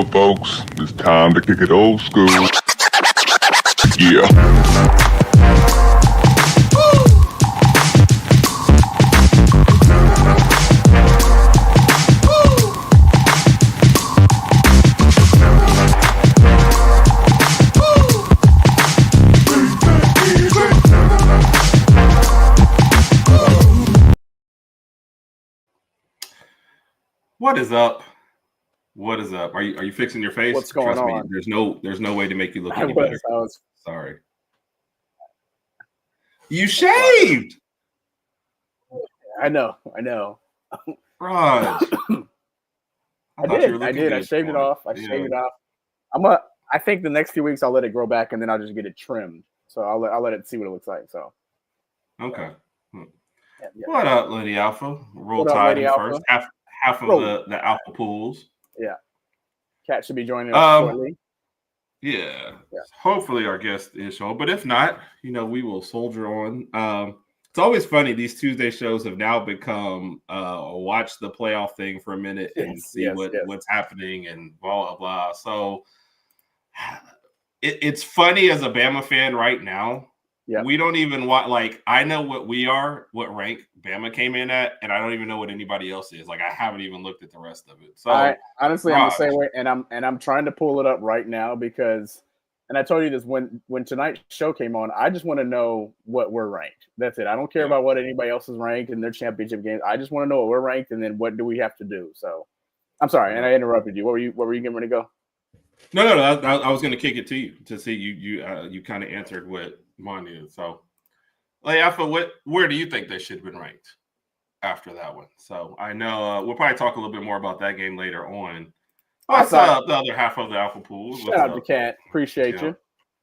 up, folks? It's time to kick it old school. Yeah. What is up? What is up? Are you fixing your face? What's going Trust on? Me, there's no way to make you look any better. Sorry. You shaved. I know. Raj. I did. I shaved it off. I shaved it off. I think the next few weeks I'll let it grow back and then I'll just get it trimmed. So I'll let it see what it looks like. So. Okay. Yeah. What up, Lady Alpha? Roll Tide in first. Half of the Alpha pools. Yeah. Cat should be joining us shortly. Yeah. Hopefully our guest is on, but if not, we will soldier on. It's always funny. These Tuesday shows have now become watch the playoff thing for a minute and see what's happening and blah, blah, blah. So it's funny as a Bama fan right now. Yeah. We don't even want, I know what rank Bama came in at, and I don't even know what anybody else is. I haven't even looked at the rest of it. So I'm the same way, and I'm trying to pull it up right now because, and I told you this when tonight's show came on, I just want to know what we're ranked. That's it. I don't care about what anybody else is ranked in their championship games. I just want to know what we're ranked, and then what do we have to do. So I'm sorry, and I interrupted you. What were you getting ready to go? No. I was going to kick it to you to see you kind of answered what mine is. So, Alpha, where do you think they should have been ranked after that one? So I know we'll probably talk a little bit more about that game later on. What's the other half of the Alpha pool? Shout out to Cat. Appreciate you.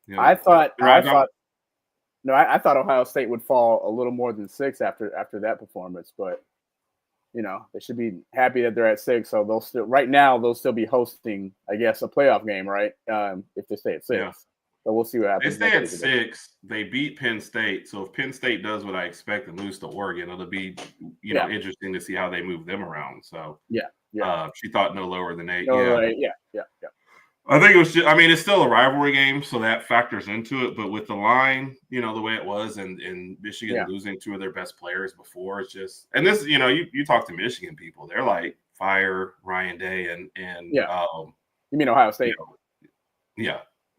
Yeah. I thought Ohio State would fall a little more than 6 after that performance, but they should be happy that they're at 6. So they'll still be hosting, I guess, a playoff game, right? If they stay at 6. Yeah. So we'll see what happens. They stay at 6. They beat Penn State. So if Penn State does what I expect and lose to Oregon, it'll be interesting to see how they move them around. So she thought no lower than 8. Yeah. I think it was just, it's still a rivalry game, so that factors into it. But with the line, the way it was, and Michigan losing 2 of their best players before, it's just, and this, you talk to Michigan people, they're like fire Ryan Day and you mean Ohio State?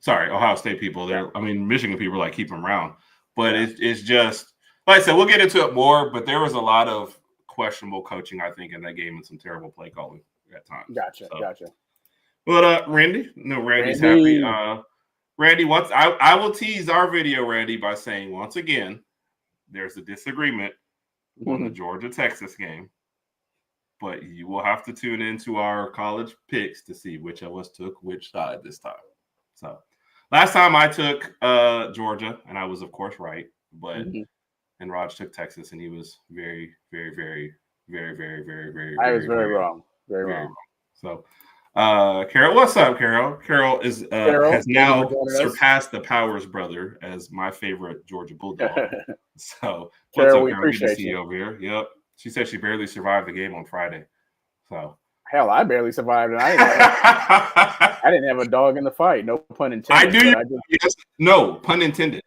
Sorry, Ohio State people. Michigan people keep them around, but it's just like I said. We'll get into it more, but there was a lot of questionable coaching, I think, in that game and some terrible play calling at times. Gotcha. But Randy, Randy's happy. Randy, I will tease our video, Randy, by saying once again, there's a disagreement on the Georgia-Texas game, but you will have to tune into our college picks to see which of us took which side this time. So last time I took Georgia, and I was of course right, but N Rodg took Texas, and he was very, very, very, very, very, very, very. I was very wrong. Very wrong. So. Carol, what's up, Carol? Carol has now surpassed the Powers brother as my favorite Georgia Bulldog. So, what's up, Carol? Good to see you over here. Yep. She said she barely survived the game on Friday. So, hell, I barely survived it. I didn't have a dog in the fight. No pun intended. I do. Yes. No pun intended.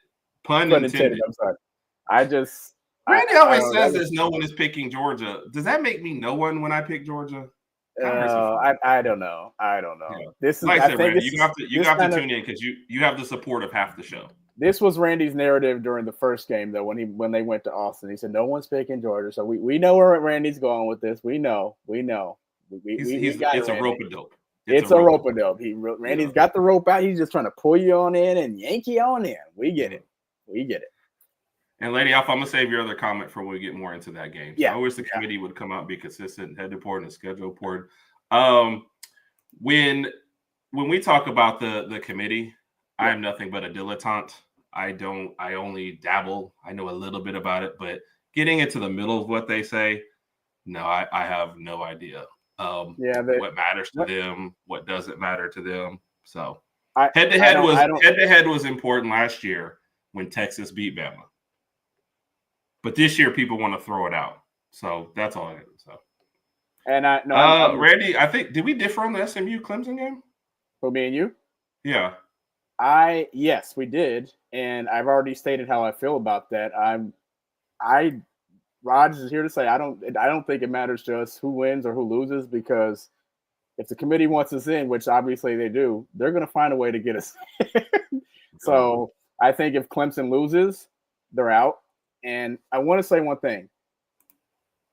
Pun intended. I'm sorry. Randy always says this. No one is picking Georgia. Does that make me no one when I pick Georgia? I don't know. Yeah. This is, like I said, Randy, you have to tune in because you have the support of half the show. This was Randy's narrative during the first game, though, when they went to Austin. He said no one's picking Georgia, so we know where Randy's going with this. We know. It's a rope-a-dope. It's a rope-a-dope. Randy's got the rope out. He's just trying to pull you on in and yank you on in. We get it. And Lady Alpha, I'm gonna save your other comment for when we get more into that game. So I wish the committee would come out and be consistent, head report and schedule report. When we talk about the committee, I am nothing but a dilettante. I only dabble. I know a little bit about it, but getting into the middle of what they say, no, I have no idea. What matters to them, what doesn't matter to them. So head to head was important last year when Texas beat Bama. But this year, people want to throw it out. So that's all I have. So, and Randy, I think did we differ on the SMU Clemson game? Who, me and you? Yeah. Yes, we did, and I've already stated how I feel about that. Rodgers is here to say I don't think it matters to us who wins or who loses, because if the committee wants us in, which obviously they do, they're going to find a way to get us in. So I think if Clemson loses, they're out. And I want to say one thing.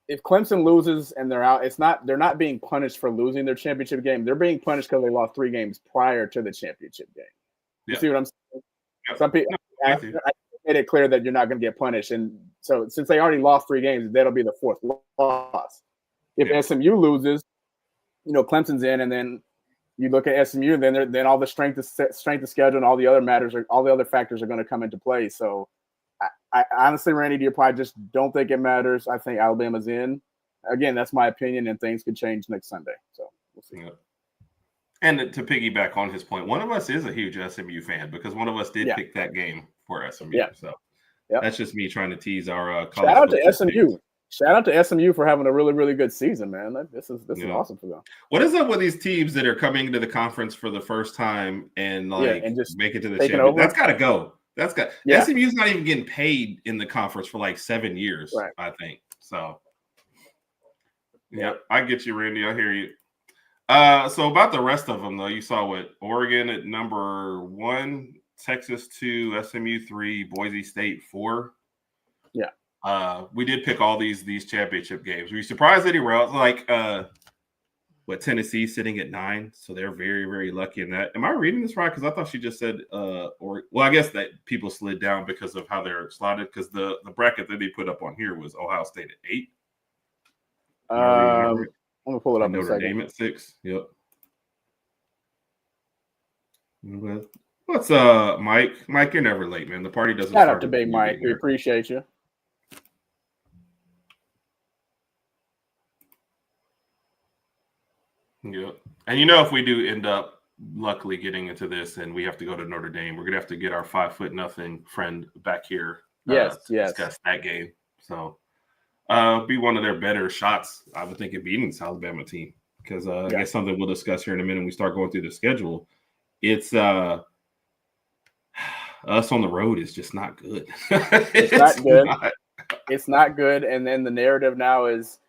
If Clemson loses and they're out, they're not being punished for losing their championship game. They're being punished because they lost 3 games prior to the championship game. You see what I'm saying? Yeah. Some people I made it clear that you're not going to get punished. And so since they already lost 3 games, that'll be the 4th loss. If SMU loses, Clemson's in, and then you look at SMU, then all the strength of schedule and all the other factors are going to come into play. So I honestly, Randy, to your point, I just don't think it matters. I think Alabama's in. Again, that's my opinion, and things could change next Sunday. So we'll see. Yeah. And to piggyback on his point, one of us is a huge SMU fan because one of us did pick that game for SMU. Yeah. So that's just me trying to tease our shout out to SMU. Teams. Shout out to SMU for having a really, really good season, man. This is awesome for them. What is up with these teams that are coming into the conference for the first time and just make it to the championship? That's got to go. SMU's not even getting paid in the conference for like 7 years, right. I think. So, I get you, Randy. I hear you. So about the rest of them, though, you saw what Oregon at number 1, Texas 2, SMU 3, Boise State 4. Yeah. We did pick all these championship games. Were you surprised that he wrote Tennessee sitting at 9? So they're very, very lucky in that. Am I reading this right? Because I thought she just said I guess that people slid down because of how they're slotted. Because the bracket that they put up on here was Ohio State at 8. I'm gonna pull it up. Notre Dame at 6. Yep. What's Mike? Mike, you're never late, man. The party doesn't. Shout out to Big Mike. We appreciate you. Yeah. And if we do end up luckily getting into this and we have to go to Notre Dame, we're gonna have to get our 5'0" friend back here. Yes. Discuss that game. So be one of their better shots, I would think, at beating this Alabama team. Because I guess something we'll discuss here in a minute when we start going through the schedule. It's us on the road is just not good. It's not good. It's not good. And then the narrative now is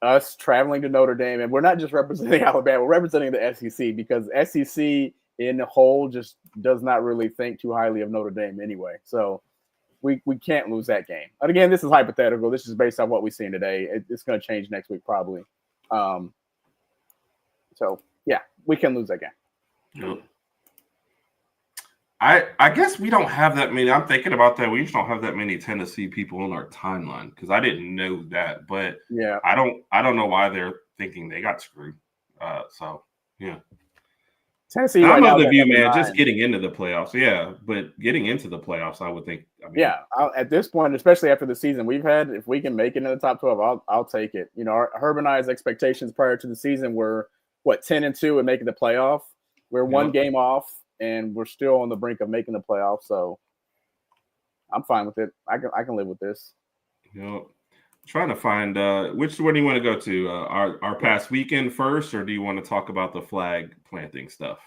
us traveling to Notre Dame, and we're not just representing Alabama, we're representing the SEC, because SEC in the whole just does not really think too highly of Notre Dame anyway. So we can't lose that game. But again, this is hypothetical. This is based on what we've seen today. It's going to change next week probably. So we can lose that game. Yep. I guess we don't have that many. I'm thinking about that. We just don't have that many Tennessee people on our timeline, because I didn't know that. But I don't know why they're thinking they got screwed. Tennessee. I love the view, man. Just getting into the playoffs, but getting into the playoffs, I would think. At this point, especially after the season we've had, if we can make it in the top 12, I'll take it. Herb and I's expectations prior to the season were 10-2 and making the playoff. We're one game off, and we're still on the brink of making the playoffs. So I'm fine with it. I can live with this. Trying to find which one do you want to go to? Our past weekend first, or do you want to talk about the flag planting stuff?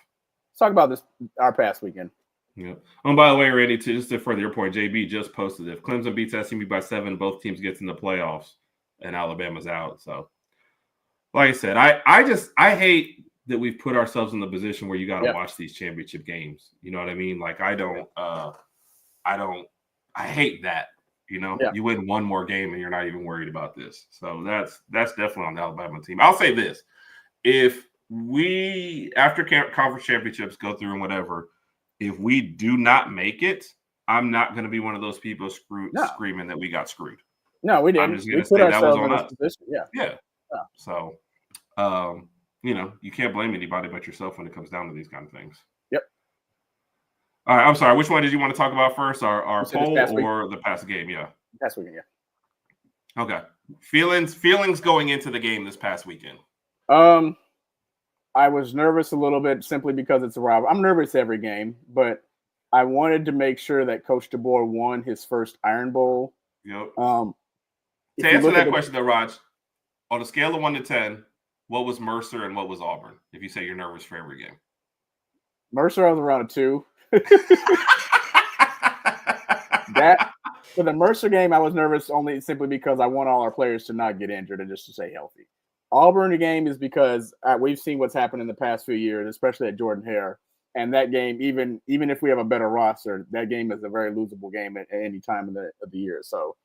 Let's talk about our past weekend. Yeah. Oh, by the way, Randy, just to further your point, JB just posted, if Clemson beats SMU by 7, both teams gets in the playoffs, and Alabama's out. So, like I said, I hate that we've put ourselves in the position where you got to watch these championship games. You know what I mean? Like I hate that. You win one more game and you're not even worried about this. So that's definitely on the Alabama team. I'll say this: if we, after conference championships go through and whatever, if we do not make it, I'm not going to be one of those people screaming that we got screwed. No, we didn't. I'm just going to say that was on us. Position. Yeah. So, you can't blame anybody but yourself when it comes down to these kind of things. Yep. All right. I'm sorry. Which one did you want to talk about first? Our poll or the past game? Yeah. Past weekend. Yeah. Okay. Feelings going into the game this past weekend. I was nervous a little bit simply because it's a rival. I'm nervous every game, but I wanted to make sure that Coach DeBoer won his first Iron Bowl. Yep. To answer that question, though, Raj, on a scale of 1 to 10, what was Mercer and what was Auburn? If you say you're nervous for every game. Mercer, I was around a 2. That for the Mercer game, I was nervous only simply because I want all our players to not get injured and just to stay healthy. Auburn game is because we've seen what's happened in the past few years, especially at Jordan Hare. And that game, even if we have a better roster, that game is a very losable game at any time of the year. So,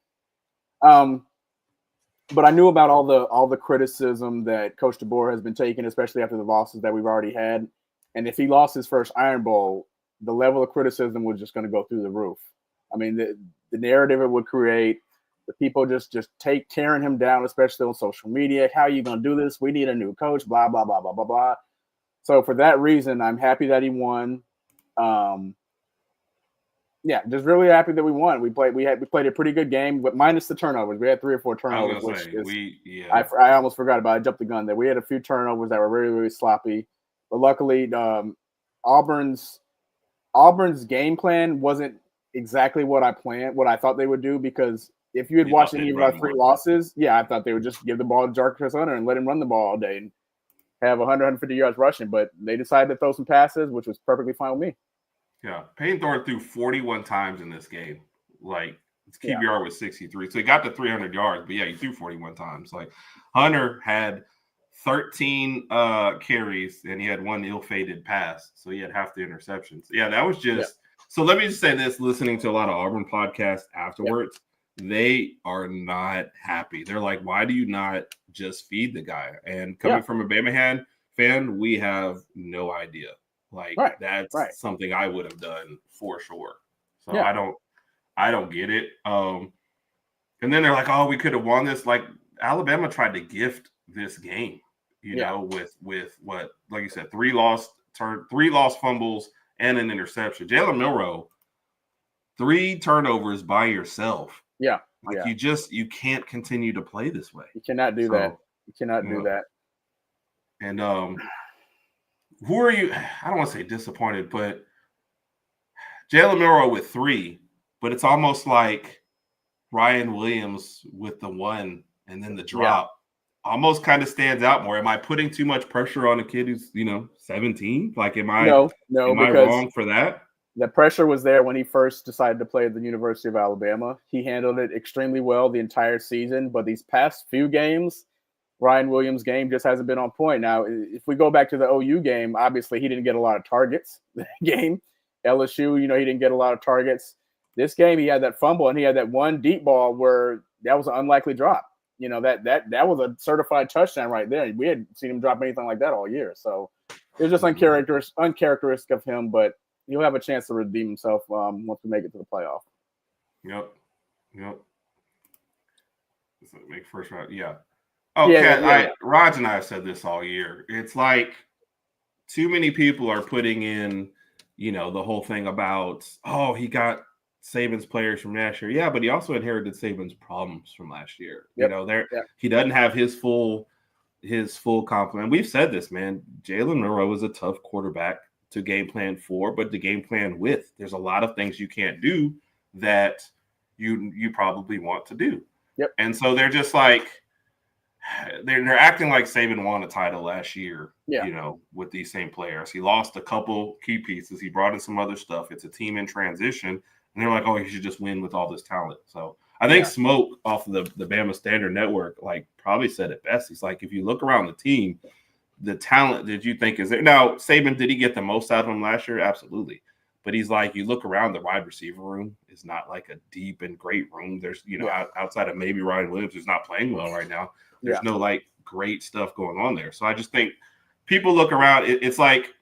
but I knew about all the criticism that Coach DeBoer has been taking, especially after the losses that we've already had. And if he lost his first Iron Bowl, the level of criticism was just going to go through the roof. I mean, the narrative it would create, the people just tearing him down, especially on social media. How are you going to do this? We need a new coach, blah, blah, blah, blah, blah, blah. So for that reason, I'm happy that he won. Yeah, just really happy that we won. We played a pretty good game, but minus the turnovers. We had 3 or 4 turnovers, I almost forgot about it. I jumped the gun there. We had a few turnovers that were really, really sloppy. But luckily, Auburn's game plan wasn't exactly what I thought they would do, because if you had watched any of our 3 losses, I thought they would just give the ball to Jarvis Hunter and let him run the ball all day and have 150 yards rushing. But they decided to throw some passes, which was perfectly fine with me. Yeah, Payne Thorne threw 41 times in this game. Like, his QBR was 63. So he got to 300 yards, but he threw 41 times. Like, Hunter had 13 carries, and he had 1 ill-fated pass. So he had half the interceptions. Yeah, that was just So let me just say this, listening to a lot of Auburn podcasts afterwards, they are not happy. They're like, why do you not just feed the guy? And coming from a Bama fan, we have no idea. Like, that's something I would have done for sure. So I don't get it. And then they're like, oh, we could have won this. Like, Alabama tried to gift this game, you know, with what, like you said, 3 lost fumbles and an interception. Jalen Milroe, 3 turnovers by yourself. Yeah. Like, you can't continue to play this way. You cannot do that. You cannot do that. And who are you? I don't want to say disappointed, but Jalen Milroe with 3, but it's almost like Ryan Williams with the 1 and then the drop almost kind of stands out more. Am I putting too much pressure on a kid who's, 17? Like, am I wrong for that? The pressure was there when he first decided to play at the University of Alabama. He handled it extremely well the entire season, but these past few games, Ryan Williams' game just hasn't been on point. Now, if we go back to the OU game, obviously he didn't get a lot of targets that game. LSU, he didn't get a lot of targets. This game, he had that fumble, and he had that 1 deep ball where that was an unlikely drop. That was a certified touchdown right there. We hadn't seen him drop anything like that all year. So it was just uncharacteristic of him, but he'll have a chance to redeem himself once we make it to the playoff. Yep. Make first round. Yeah. Okay. Raj and I have said this all year. It's like too many people are putting in, the whole thing about, he got Saban's players from last year. Yeah, but he also inherited Saban's problems from last year. He doesn't have his full complement. We've said this, man. Jalen Milroe is a tough quarterback to game plan for, but to game plan with. There's a lot of things you can't do that you probably want to do. Yep. And so they're just like, they're acting like Saban won a title last year, with these same players. He lost a couple key pieces. He brought in some other stuff. It's a team in transition. And they're like, oh, he should just win with all this talent. So I think Smoke off of the Bama Standard Network, probably said it best. He's like, if you look around the team, the talent that you think is there. Now, Saban, did he get the most out of him last year? Absolutely. But he's like, you look around, the wide receiver room is not like a deep and great room. There's, outside of maybe Ryan Williams, who's not playing well right now, there's no great stuff going on there. So I just think people look around. It's like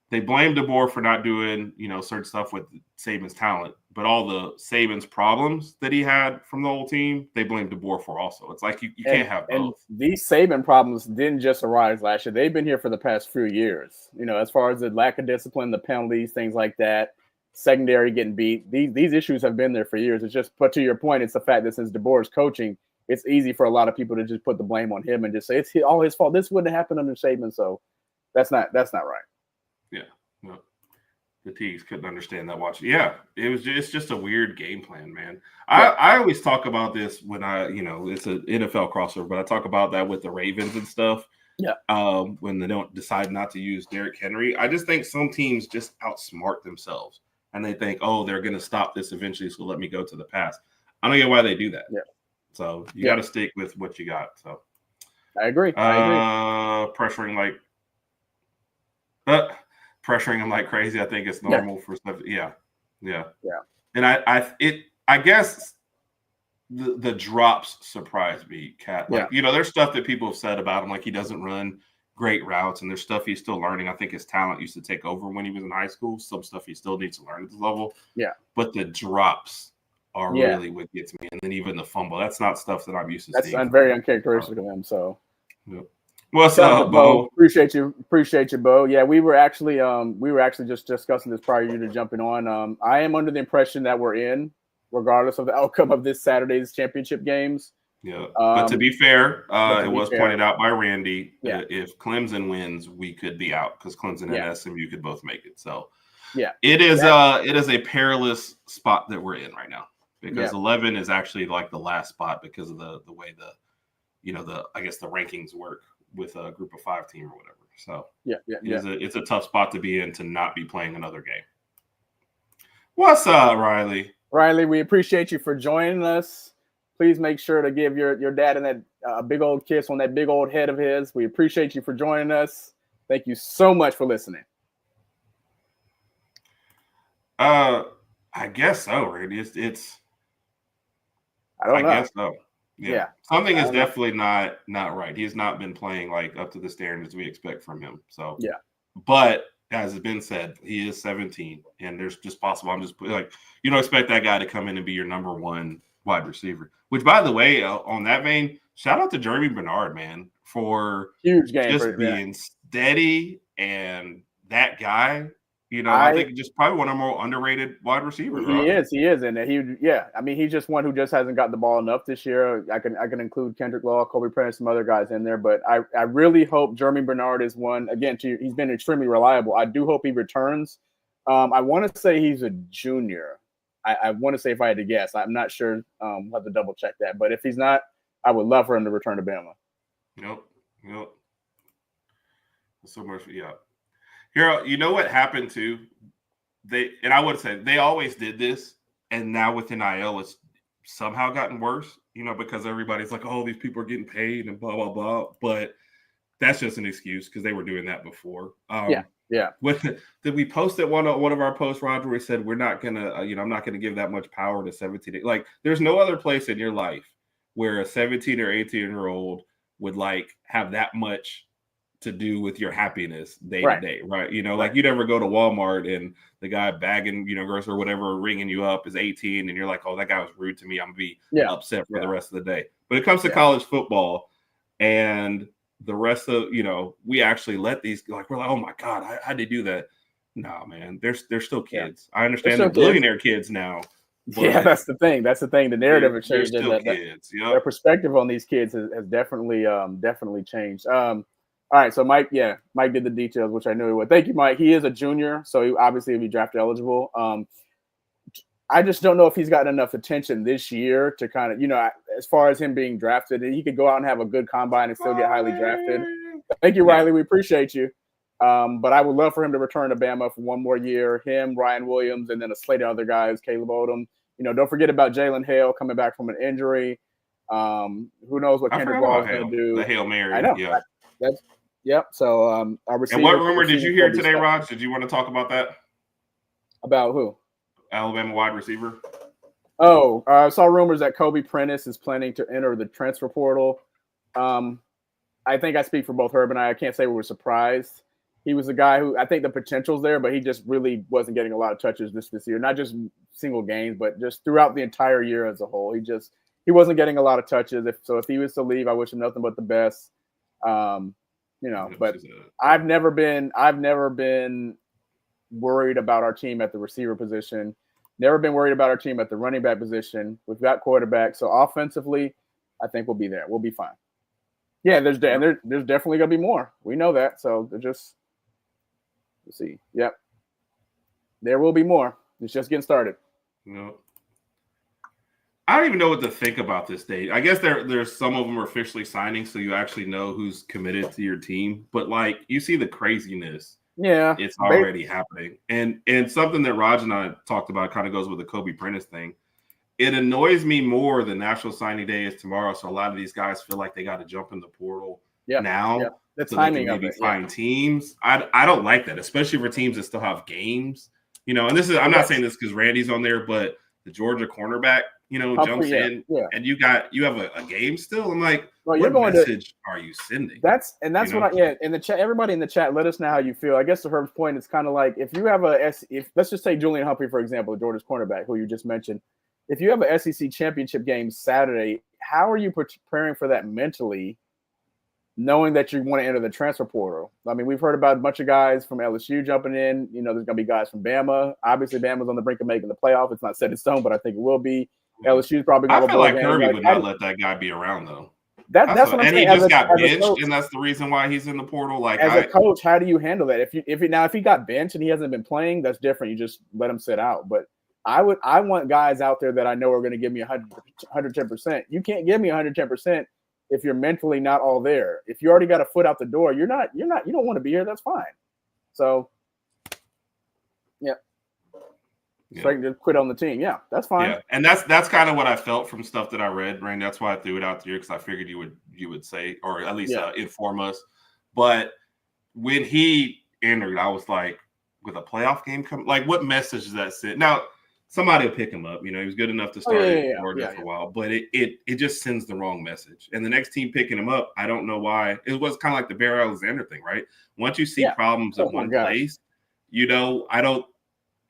they blame DeBoer for not doing, certain stuff with Saban's talent, but all the Saban's problems that he had from the whole team, they blame DeBoer for also. It's like you can't have both. And these Saban problems didn't just arise last year. They've been here for the past few years. As far as the lack of discipline, the penalties, things like that, secondary getting beat. These issues have been there for years. It's just, but to your point, it's the fact that since DeBoer's coaching, it's easy for a lot of people to just put the blame on him and just say it's all his fault. This wouldn't have happened under Saban, so that's not right. Yeah, no. The T's couldn't understand that watching. Yeah, it's just a weird game plan, man. I always talk about this when it's an NFL crossover, but I talk about that with the Ravens and stuff. Yeah. When they don't decide not to use Derrick Henry. I just think some teams just outsmart themselves and they think, oh, they're going to stop this eventually, so let me go to the pass. I don't get why they do that. Yeah. So you got to stick with what you got. So I agree. Pressuring him like crazy. I think it's normal for stuff. Yeah. And I guess the drops surprised me, Kat. Like, there's stuff that people have said about him, like he doesn't run great routes, and there's stuff he's still learning. I think his talent used to take over when he was in high school. Some stuff he still needs to learn at this level. Yeah. But the drops are really what gets me. And then even the fumble. That's not stuff that I'm used to seeing. That's very uncharacteristic of him. So what's up, Bo? Appreciate you, Bo. Yeah, we were actually just discussing this prior to you jumping on. I am under the impression that we're in, regardless of the outcome of this Saturday's championship games. Yeah, but to be fair, it was pointed out by Randy. If Clemson wins, we could be out because Clemson and SMU could both make it. So it is a perilous spot that we're in right now because 11 is actually like the last spot because of the way I guess the rankings work with a group of 5 team or whatever. So it's a tough spot to be in to not be playing another game. What's up, Riley? Riley, we appreciate you for joining us. Please make sure to give your dad and that big old kiss on that big old head of his. We appreciate you for joining us. Thank you so much for listening. I guess so, Randy. It's I don't know. I guess so. Yeah. Something is definitely not right. He has not been playing like up to the standards we expect from him. So but as has been said, he is 17, and there's just possible. I'm just like, you don't expect that guy to come in and be your number 1 wide receiver. Which, by the way, on that vein, shout out to Jeremy Bernard, man, for huge game just being steady and that guy. I think just probably one of the more underrated wide receivers. He is, and I mean, he's just one who just hasn't got the ball enough this year. I can include Kendrick Law, Kobe Prentice, some other guys in there, but I really hope Jeremy Bernard is one. Again, he's been extremely reliable. I do hope he returns. I want to say he's a junior. I want to say if I had to guess. I'm not sure. I'll have to double check that. But if he's not, I would love for him to return to Bama. Yep. So much, Here, you know what happened too? I would say they always did this, and now with NIL, it's somehow gotten worse. Because everybody's like, "Oh, these people are getting paid," and blah blah blah. But that's just an excuse because they were doing that before. Did we post at one of our posts, Roger? We said we're not gonna, I'm not gonna give that much power to 17. Like, there's no other place in your life where a 17 or 18-year-old would like have that much to do with your happiness day to day, right? Like you never go to Walmart and the guy bagging, grocery or whatever, ringing you up is 18, and you're like, oh, that guy was rude to me. I'm gonna be upset for the rest of the day. But it comes to college football, and the rest of, we actually let these, like, we're like, oh my God, how'd they do that? No, man, they're still kids. I understand they're billionaire kids now. Yeah, that's the thing. The narrative has changed. Kids. Their perspective on these kids has definitely changed. All right, so Mike did the details, which I knew he would. Thank you, Mike. He is a junior, so he obviously will be draft eligible. I just don't know if he's gotten enough attention this year to kind of, as far as him being drafted, he could go out and have a good combine and still get highly drafted. Thank you, Riley. We appreciate you. But I would love for him to return to Bama for one more year. Him, Ryan Williams, and then a slate of other guys, Caleb Odom. Don't forget about Jalen Hale coming back from an injury. Who knows what Kendrick Law is going to do? The Hail Mary. I know. Yeah. So our receiver. And what rumor did you hear today, Raj? Did you want to talk about that? About who? Alabama wide receiver. Oh, I saw rumors that Kobe Prentice is planning to enter the transfer portal. I think I speak for both Herb and I. I can't say we were surprised. He was a guy who I think the potential's there, but he just really wasn't getting a lot of touches this year. Not just single games, but just throughout the entire year as a whole. He wasn't getting a lot of touches. If he was to leave, I wish him nothing but the best. But I've never been worried about our team at the receiver position. Never been worried about our team at the running back position. We've got quarterback, so offensively, I think we'll be there. We'll be fine. Yeah, there's definitely gonna be more. We know that. So let's see. Yep, there will be more. It's just getting started. I don't even know what to think about this date. I guess there's some of them are officially signing, so you actually know who's committed to your team. But like you see the craziness. Yeah, it's already happening. And something that Raj and I talked about kind of goes with the Kobe Prentice thing. It annoys me more the National Signing Day is tomorrow, so a lot of these guys feel like they got to jump in the portal now. Yeah. The so timing they can maybe of it, find teams. I don't like that, especially for teams that still have games. And this is I'm not saying this because Randy's on there, but the Georgia cornerback, jumps in, and you have a game still. I'm like, well, what message are you sending? That's what in the chat. Everybody in the chat, let us know how you feel. I guess to Herb's point, it's kind of like if you have if let's just say Julian Humphrey, for example, Georgia's cornerback, who you just mentioned. If you have a SEC championship game Saturday, how are you preparing for that mentally, knowing that you want to enter the transfer portal? I mean, we've heard about a bunch of guys from LSU jumping in. There's going to be guys from Bama. Obviously, Bama's on the brink of making the playoff. It's not set in stone, but I think it will be. LSU's probably going to. I feel like Kirby would not let that guy be around, though. That's what I'm saying. And he just got benched, and that's the reason why he's in the portal. Like, as a coach, how do you handle that? If he got benched and he hasn't been playing, that's different. You just let him sit out. But I want guys out there that I know are going to give me 110%. You can't give me 110% if you're mentally not all there. If you already got a foot out the door, you don't want to be here. That's fine. So, so I can just quit on the team. Yeah, that's fine. Yeah, and that's kind of what I felt from stuff that I read, Randy. That's why I threw it out there because I figured you would say, or at least inform us. But when he entered, I was like, with a playoff game coming, like, what message does that send? Now, somebody will pick him up. He was good enough to start for a while, but it just sends the wrong message. And the next team picking him up, I don't know why. It was kind of like the Bear Alexander thing, right? Once you see problems in one place,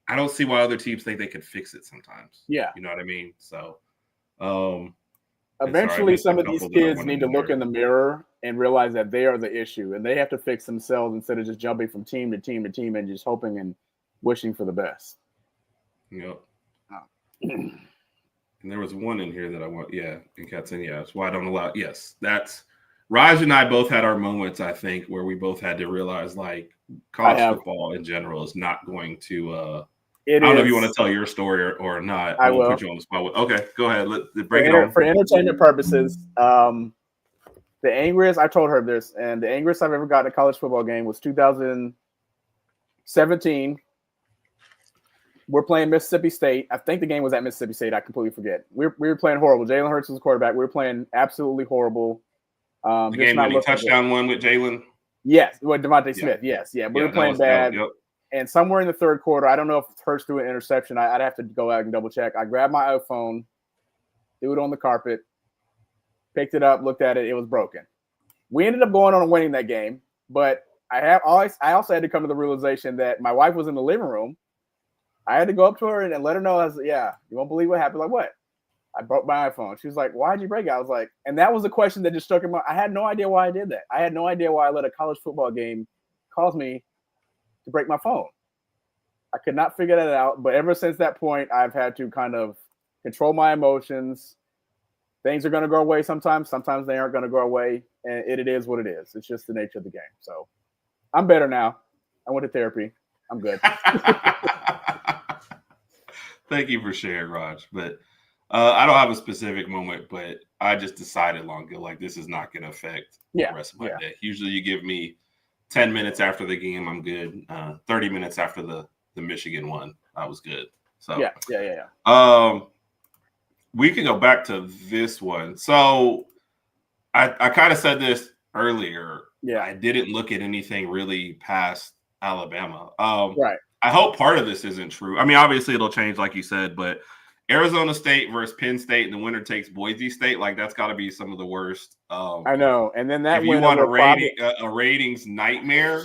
I don't see why other teams think they could fix it sometimes. Yeah. You know what I mean? So eventually some of these kids need to look in the mirror and realize that they are the issue and they have to fix themselves instead of just jumping from team to team to team and just hoping and wishing for the best. Yep. And there was one in here that I want. Yeah. And Kat saying, that's why I don't allow. Yes. That's Raj and I both had our moments, I think, where we both had to realize like college football in general is not going to I don't know if you want to tell your story or not. I will put you on the spot. Okay, go ahead. Let's break it on. For entertainment purposes, the angriest I told her this, and the angriest I've ever gotten a college football game was 2017. We're playing Mississippi State. I think the game was at Mississippi State. I completely forget. We were playing horrible. Jalen Hurts was the quarterback. We were playing absolutely horrible. The game when he touchdown one with Jalen. Yes, with Devontae Smith. Yes, yeah. We were playing bad. And somewhere in the third quarter, I don't know if Hurts threw an interception. I'd have to go out and double check. I grabbed my iPhone, threw it on the carpet, picked it up, looked at it. It was broken. We ended up going on and winning that game, but I also had to come to the realization that my wife was in the living room. I had to go up to her and let her know. I was like, you won't believe what happened. Like, what? I broke my iPhone. She was like, why'd you break it? I was like, and that was the question that just struck in my. I had no idea why I did that. I had no idea why I let a college football game cause me to break my phone. I could not figure that out. But ever since that point, I've had to kind of control my emotions. Things are going to go away sometimes. Sometimes they aren't going to go away. And it is what it is. It's just the nature of the game. So I'm better now. I went to therapy. I'm good. Thank you for sharing, Raj. But I don't have a specific moment, but I just decided long ago, like, this is not going to affect the rest of my day. Usually you give me 10 minutes after the game, I'm good. 30 minutes after the Michigan one, I was good. So we can go back to this one. So I kind of said this earlier. Yeah. I didn't look at anything really past Alabama. Right. I hope part of this isn't true. I mean, obviously it'll change, like you said, but Arizona State versus Penn State, and the winner takes Boise State. Like, that's got to be some of the worst. I know. And then that if you want a ratings nightmare,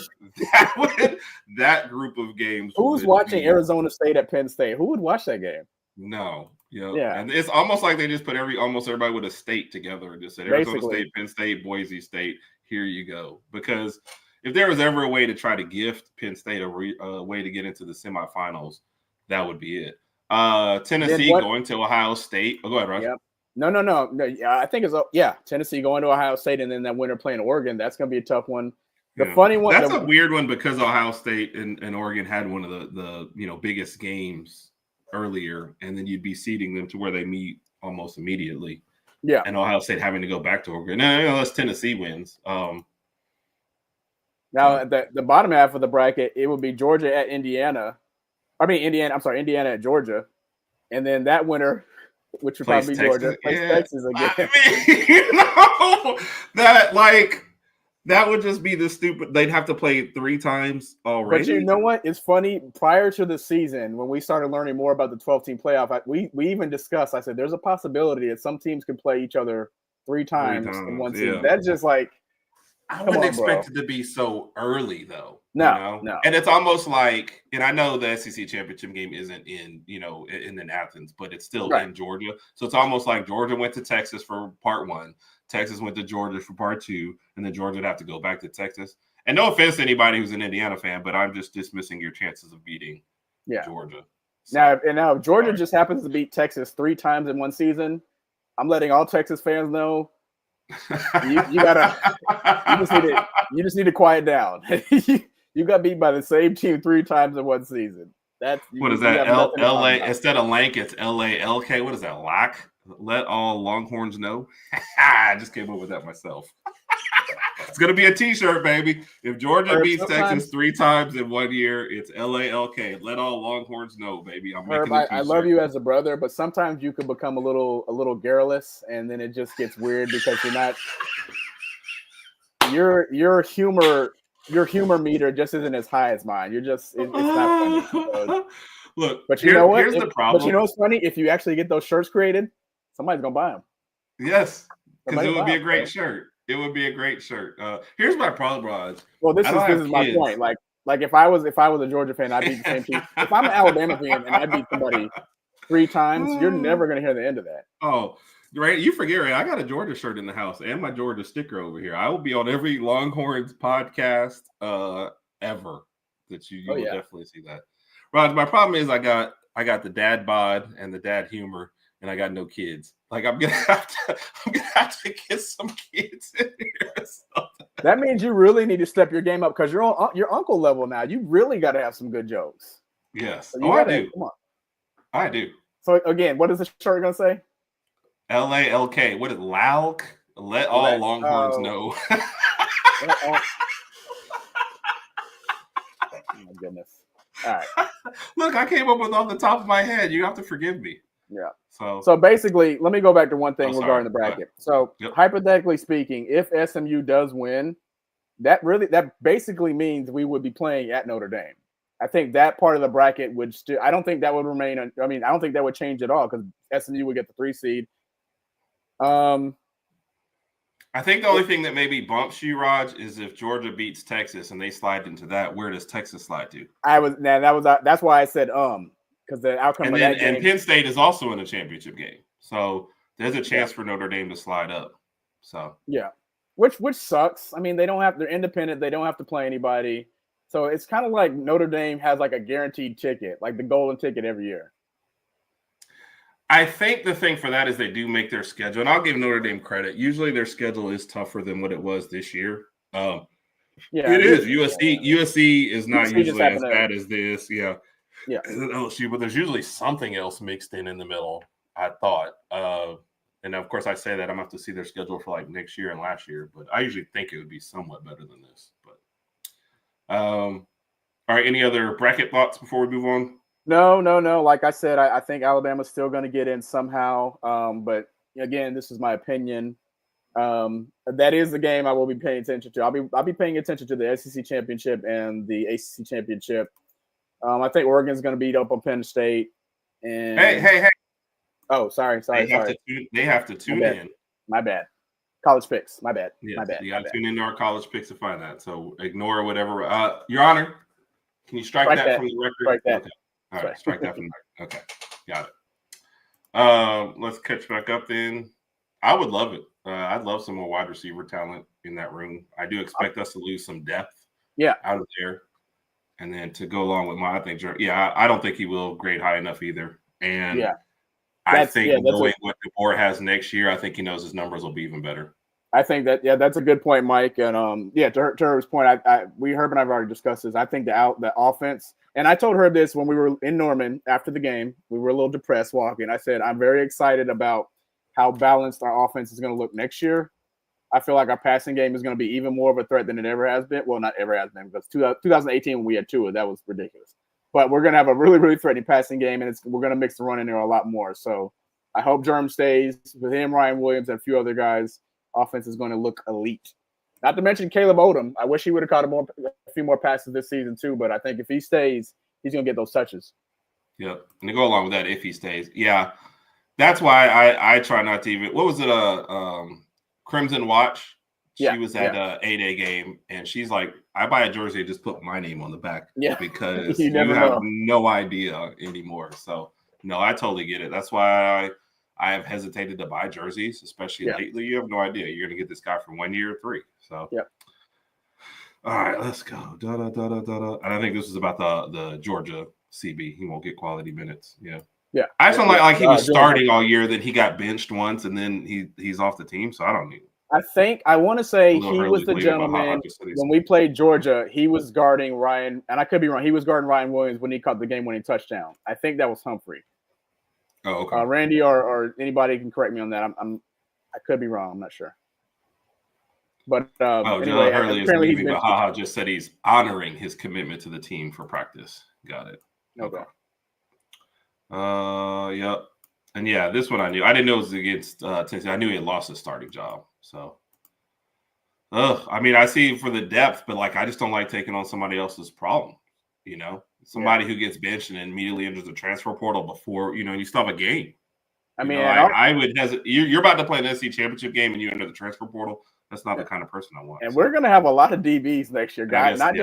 that group of games. Who's watching Arizona State at Penn State? Who would watch that game? No. Yeah. And it's almost like they just put almost everybody with a state together and just said Arizona State, Penn State, Boise State. Here you go. Because if there was ever a way to try to gift Penn State a way to get into the semifinals, that would be it. Tennessee going to Ohio State. Oh, go ahead, Raj. Yep. No. I think it's Tennessee going to Ohio State, and then that winner playing Oregon. That's going to be a tough one. The funny one. That's a weird one because Ohio State and Oregon had one of the biggest games earlier, and then you'd be seeding them to where they meet almost immediately. Yeah. And Ohio State having to go back to Oregon. No, unless Tennessee wins. Now, at the bottom half of the bracket, it would be Georgia at Indiana. Indiana at Georgia. And then that winner, which would probably be Georgia, plays Texas again. That would just be the stupid. They'd have to play 3 times already. But you know what? It's funny. Prior to the season, when we started learning more about the 12-team playoff, we even discussed, I said, there's a possibility that some teams can play each other 3 times in one season. That's just like, I wouldn't expect it to be so early, though. No. And it's almost like, and I know the SEC championship game isn't in Athens, but it's still in Georgia. So it's almost like Georgia went to Texas for part 1, Texas went to Georgia for part 2, and then Georgia would have to go back to Texas. And no offense to anybody who's an Indiana fan, but I'm just dismissing your chances of beating Georgia. So, now if Georgia just happens to beat Texas 3 times in one season, I'm letting all Texas fans know. You just need to quiet down. You got beat by the same team 3 times in one season. What is that? LA instead of Lank, it's LALK. What is that? Lock? Let all Longhorns know. I just came up with that myself. It's gonna be a T-shirt, baby. If Georgia beats Texas 3 times in 1 year, it's LALK. Let all Longhorns know, baby. I'm making a T-shirt. I love you as a brother, but sometimes you can become a little garrulous, and then it just gets weird because you're not. Your humor meter just isn't as high as mine. You're just it's not funny. So, look, but you know what? Here's the problem. But you know what's funny? If you actually get those shirts created, somebody's gonna buy them. Yes, because it would be a great shirt. It would be a great shirt. Here's my problem, Raj. Well, this is my point. Like if I was a Georgia fan, I'd beat the same team. If I'm an Alabama fan and I beat somebody 3 times, you're never gonna hear the end of that. Oh, right. You forget, right? I got a Georgia shirt in the house and my Georgia sticker over here. I will be on every Longhorns podcast ever that you will definitely see that. Raj, my problem is I got the dad bod and the dad humor, and I got no kids. Like I'm gonna have to get some kids in here. That means you really need to step your game up because you're on your uncle level now. You really got to have some good jokes. Yes. So I do. Come on. I do. So again, what is the shirt gonna say? LALK. What is LALK? Let all Longhorns know. Oh my goodness. All right. Look, I came up with off the top of my head. You have to forgive me. Yeah. So basically, let me go back to one thing regarding the bracket. So Yep. hypothetically speaking, if SMU does win, that basically means we would be playing at Notre Dame. I think that part of the bracket would still. I don't think that would remain. I mean, I don't think that would change at all because SMU would get the 3 seed. I think the only thing that maybe bumps you, Raj, is if Georgia beats Texas and they slide into that. Where does Texas slide to? That's why I said because the outcome of that game. And Penn State is also in a championship game, so there's a chance for Notre Dame to slide up. So yeah, which sucks. I mean, they're independent. They don't have to play anybody. So it's kind of like Notre Dame has like a guaranteed ticket, like the golden ticket every year. I think the thing for that is they do make their schedule, and I'll give Notre Dame credit. Usually their schedule is tougher than what it was this year. It is. USC is not usually as bad as this. Yeah. LSU, but there's usually something else mixed in the middle, I thought. And of course I say that I'm going to have to see their schedule for like next year and last year, but I usually think it would be somewhat better than this. But all right, any other bracket thoughts before we move on? No. Like I said, I think Alabama's still going to get in somehow. But again, this is my opinion. That is the game I will be paying attention to. I'll be paying attention to the SEC championship and the ACC championship. I think Oregon's going to beat up on Penn State. And hey! Oh, sorry. They have to tune in. My bad. College picks. My bad. Yes, My bad. You got to tune into our college picks to find that. So ignore whatever. Your Honor, can you strike that from the record? Strike that. Okay. All right, strike that from the record. Okay, got it. Let's catch back up then. I would love it. I'd love some more wide receiver talent in that room. I do expect us to lose some depth out of there. And then to go along with I don't think he will grade high enough either. And I think knowing what DeBoer has next year, I think he knows his numbers will be even better. I think that that's a good point, Mike. And to Herb's point, Herb and I've already discussed this. I think the offense, and I told Herb this when we were in Norman after the game. We were a little depressed walking. I said I'm very excited about how balanced our offense is going to look next year. I feel like our passing game is going to be even more of a threat than it ever has been. Well, not ever has been, because 2018 when we had Tua, that was ridiculous. But we're going to have a really, really threatening passing game, and we're going to mix the run in there a lot more. So I hope Germ stays with him, Ryan Williams, and a few other guys. Offense is going to look elite. Not to mention Caleb Odom. I wish he would have caught a few more passes this season too, but I think if he stays, he's going to get those touches. Yep. And to go along with that, if he stays. Yeah. That's why I try not to even – what was it, Crimson Watch? She was at a 8A game, and she's like, I buy a jersey and just put my name on the back because you have no idea anymore. So, no, I totally get it. That's why I have hesitated to buy jerseys, especially lately. You have no idea. You're going to get this guy for 1 year or 3. So, all right, let's go. And I think this is about the Georgia CB. He won't get quality minutes. Yeah. I just don't like he was starting all year, then he got benched once, and then he's off the team. So I don't need. I want to say he was the gentleman when we played Georgia. He was guarding Ryan, and I could be wrong. He was guarding Ryan Williams when he caught the game-winning touchdown. I think that was Humphrey. Oh, okay. Randy or anybody can correct me on that. I could be wrong. I'm not sure. But anyway, Hurley is leaving, but Haha just said he's honoring his commitment to the team for practice. Got it. Okay. Yep. And this one I knew. I didn't know it was against Tennessee. I knew he had lost his starting job. So, I mean, I see for the depth, but I just don't like taking on somebody else's problem. Somebody who gets benched and immediately enters the transfer portal before you still have a game. I would hesitate. You're about to play an SEC championship game and you enter the transfer portal. That's not the kind of person I want. And we're going to have a lot of DBs next year, guys. Not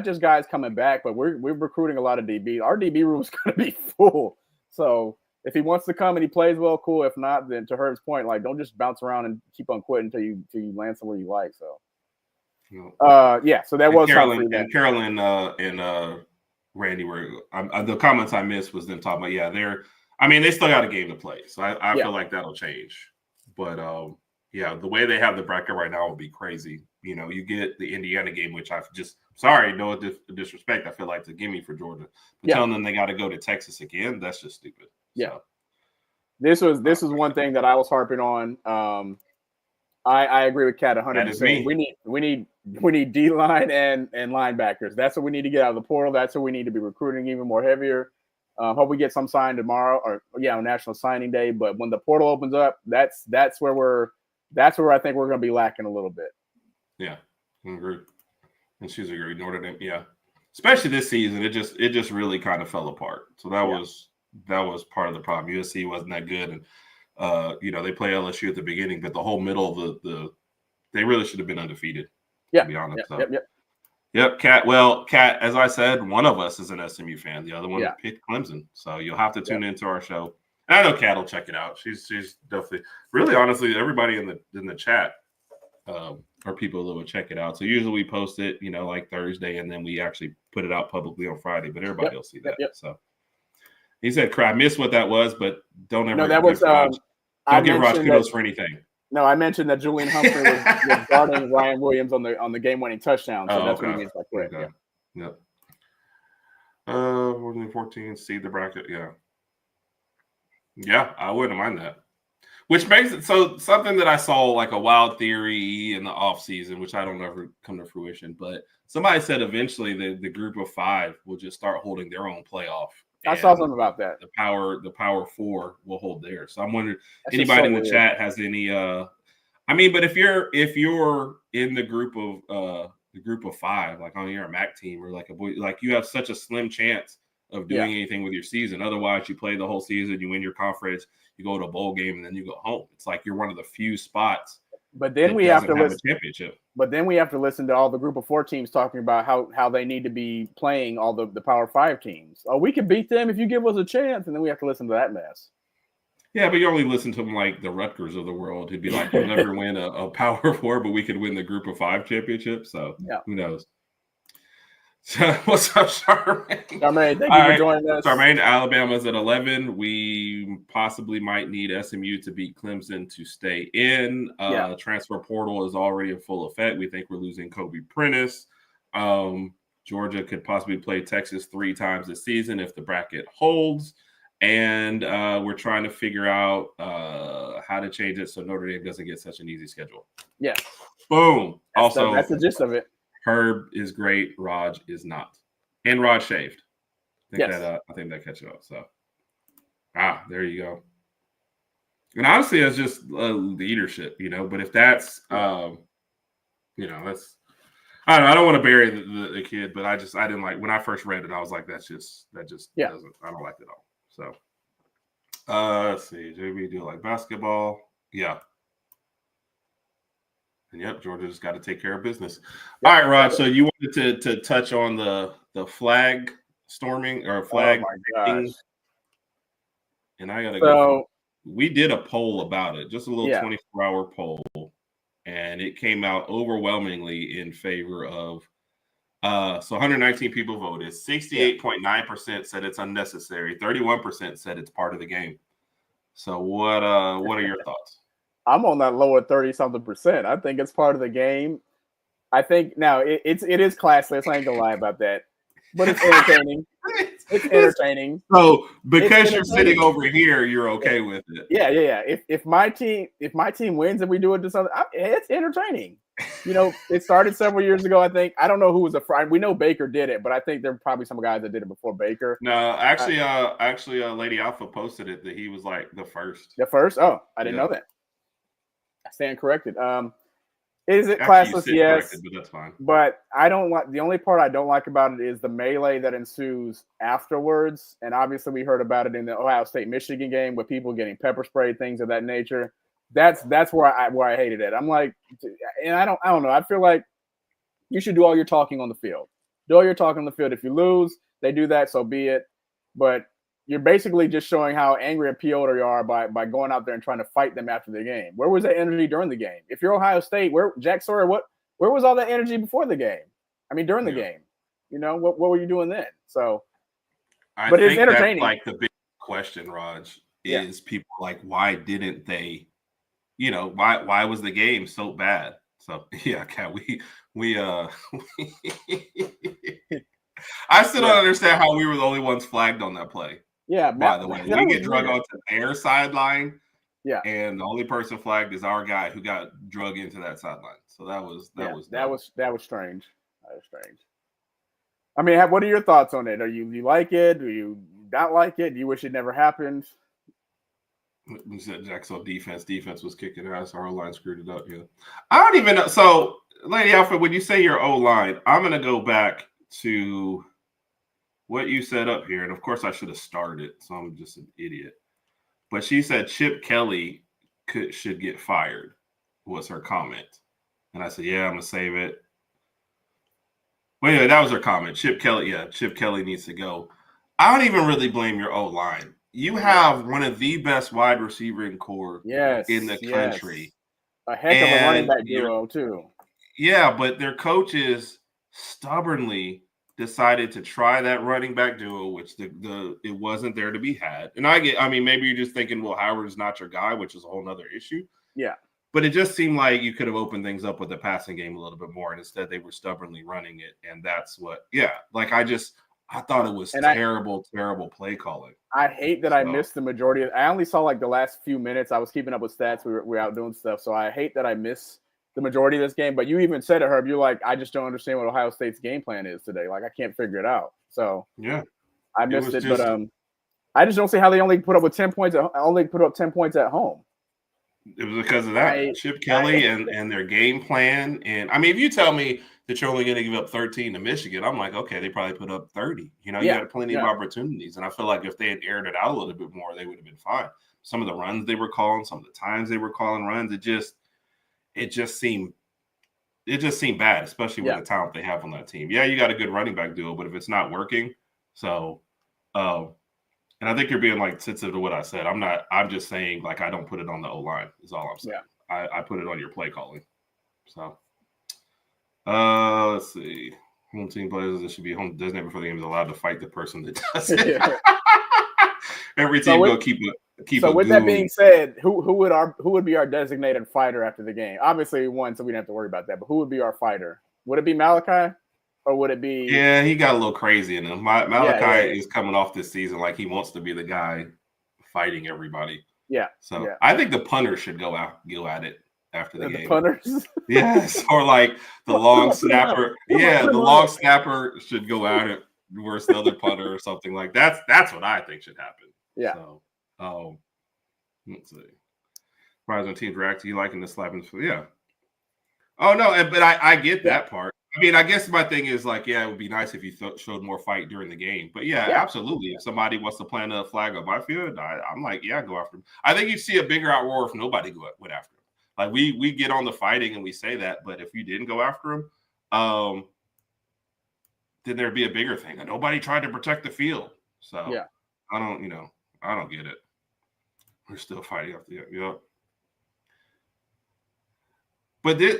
just guys coming back, but we're recruiting a lot of DBs. Our DB room is going to be full. So if he wants to come and he plays well, cool. If not, then to Herb's point, don't just bounce around and keep on quitting until you land somewhere you like. So, so that was Carolyn and Randy were the comments I missed was them talking about they still got a game to play. So I feel like that'll change. But the way they have the bracket right now will be crazy. You get the Indiana game, which I've just no disrespect. I feel like it's a gimme for Georgia. But telling them they got to go to Texas again, that's just stupid. Yeah. So. This is one thing that I was harping on. I agree with Kat 100%. We need D-line and linebackers. That's what we need to get out of the portal. That's what we need to be recruiting even more heavier. Hope we get some signed tomorrow on National Signing Day. But when the portal opens up, that's where I think we're going to be lacking a little bit. Yeah, I agree. And she's agreed. Notre Dame, especially this season, it just really kind of fell apart. So that was part of the problem. USC wasn't that good, and they play LSU at the beginning, but the whole middle of they really should have been undefeated. Yeah, to be honest. Yep. Kat, as I said, one of us is an SMU fan. The other one picked Clemson. So you'll have to tune into our show. And I know Kat will check it out. She's definitely, really, honestly, everybody in the chat are people that would check it out. So usually we post it, Thursday, and then we actually put it out publicly on Friday. But everybody will see that. So he said, "I missed what that was, but don't ever give Raj kudos for anything." No, I mentioned that Julian Humphrey was guarding Ryan Williams on the game-winning touchdown. So that's what he means by correct. Okay. Yep. 14, seed the bracket. Yeah, I wouldn't mind that. Which makes it so something that I saw like a wild theory in the offseason, which I don't ever come to fruition. But somebody said eventually the group of 5 will just start holding their own playoff. I saw something about that. The power 4 will hold theirs. So I'm wondering, anybody in the chat has any but if you're in the group of 5, like on your MAC team or like a boy, like you have such a slim chance of doing anything with your season. Otherwise, you play the whole season, you win your conference, you go to a bowl game, and then you go home. It's like you're one of the few spots. But then we have to listen. But then we have to listen to all the group of 4 teams talking about how they need to be playing all the Power 5 teams. Oh, we can beat them if you give us a chance, and then we have to listen to that mess. Yeah, but you only listen to them like the Rutgers of the world who'd be like, we'll never win a Power 4, but we could win the group of 5 championship. So who knows? What's up, Charmaine? Charmaine, thank you for joining us. Charmaine, Alabama's at 11. We possibly might need SMU to beat Clemson to stay in. Transfer portal is already in full effect. We think we're losing Kobe Prentice. Georgia could possibly play Texas 3 times this season if the bracket holds. And we're trying to figure out how to change it so Notre Dame doesn't get such an easy schedule. Yeah. Boom. That's the gist of it. Herb is great. Rodg is not. And Rodg shaved. I think that catches up. So, there you go. And honestly, it's just leadership, But if that's, that's. I don't want to bury the kid, but I didn't like when I first read it. I was like, that just doesn't. I don't like it at all. So, let's see. JB, do you like basketball? Yeah. And yep, Georgia just got to take care of business. All right, Rod. So you wanted to touch on the flag storming or flag thing, and I gotta go. We did a poll about it, just a little 24-hour poll, and it came out overwhelmingly in favor of. So 119 people voted. 68.9% said it's unnecessary. 31% said it's part of the game. So what are your thoughts? I'm on that lower 30-something%. I think it's part of the game. I think now it is classless. I ain't gonna lie about that, but it's entertaining. It's entertaining. So because you're sitting over here, you're okay with it. Yeah. If my team wins and we do it to something, it's entertaining. It started several years ago. I think I don't know who was we know Baker did it, but I think there were probably some guys that did it before Baker. No, actually, Lady Alpha posted it that he was like the first. The first? Oh, I didn't know that. I stand corrected. Is it classless? Yes, but that's fine. But I don't like the only part I don't like about it is the melee that ensues afterwards. And obviously, we heard about it in the Ohio State-Michigan game with people getting pepper sprayed, things of that nature. That's where I hated it. I'm like, and I don't know. I feel like you should do all your talking on the field. Do all your talking on the field. If you lose, they do that, so be it. But you're basically just showing how angry and PO'd you are by going out there and trying to fight them after the game. Where was that energy during the game? If you're Ohio State, Jack Sawyer, where was all that energy before the game? I mean, during the game, what were you doing then? So, but it's entertaining. Like the big question, Raj, is people like, why didn't they? Why was the game so bad? So Kat, we I still don't understand how we were the only ones flagged on that play. Yeah, by the way, we get drug onto their sideline. Yeah, and the only person flagged is our guy who got drug into that sideline. So that was strange. That was strange. I mean, what are your thoughts on it? You like it? Do you not like it? Do you wish it never happened? You said Jackson defense was kicking ass. Our O-line screwed it up. Yeah, I don't even know. So, Lady Alfred, when you say your O-line, I'm gonna go back to what you said up here, and of course I should have started, so I'm just an idiot. But she said Chip Kelly should get fired, was her comment. And I said, yeah, I'm gonna save it. Well, anyway, that was her comment. Chip Kelly needs to go. I don't even really blame your O-line. You have one of the best wide receiving core in the country. A heck of a running back duo, too. Yeah, but their coaches stubbornly decided to try that running back duo, which it wasn't there to be had. And maybe you're just thinking, well, Howard's not your guy, which is a whole nother issue. Yeah. But it just seemed like you could have opened things up with the passing game a little bit more, and instead they were stubbornly running it. And that's what, I thought it was terrible play calling. I hate that I missed the majority of. I only saw like the last few minutes. I was keeping up with stats. We were out doing stuff, so I hate that I missed the majority of this game. But you even said it, Herb. You're like, I just don't understand what Ohio State's game plan is today. Like, I can't figure it out. So yeah, I missed it. But I just don't see how they only put up 10 points. Only put up 10 points at home. It was because of that Chip Kelly and their game plan. And I mean, if you tell me that you're only going to give up 13 to Michigan, I'm like, okay, they probably put up 30. You had plenty of opportunities. And I feel like if they had aired it out a little bit more, they would have been fine. Some of the runs they were calling, some of the times they were calling runs, it just seemed bad, especially with the talent they have on that team. Yeah, you got a good running back duo, but if it's not working, and I think you're being like sensitive to what I said. I'm just saying, like, I don't put it on the O-line is all I'm saying. Yeah. I put it on your play calling. So let's see. Home team players that should be home designated before the game is allowed to fight the person that does it. Every team go keep. So with that being said, who would be our designated fighter after the game? Obviously, one, so we don't have to worry about that. But who would be our fighter? Would it be Malachi, or would it be? Yeah, he got a little crazy in him. Malachi is coming off this season like he wants to be the guy fighting everybody. Yeah. So I think the punter should go at it after the game. The punters. Yes, or like the long snapper. Yeah, the long snapper should go at it versus the other punter or something like that. That's what I think should happen. Yeah. So, let's see. Surprise when teams react to you liking the slapping. Yeah. Oh no, but I get that part. I mean, I guess my thing is like, yeah, it would be nice if you showed more fight during the game. But yeah, absolutely. If somebody wants to plant a flag on my field, I'm like, yeah, go after him. I think you'd see a bigger outroar if nobody went after him. Like we get on the fighting and we say that, but if you didn't go after him, then there'd be a bigger thing. And nobody tried to protect the field. So I don't get it. We're still fighting after the But this,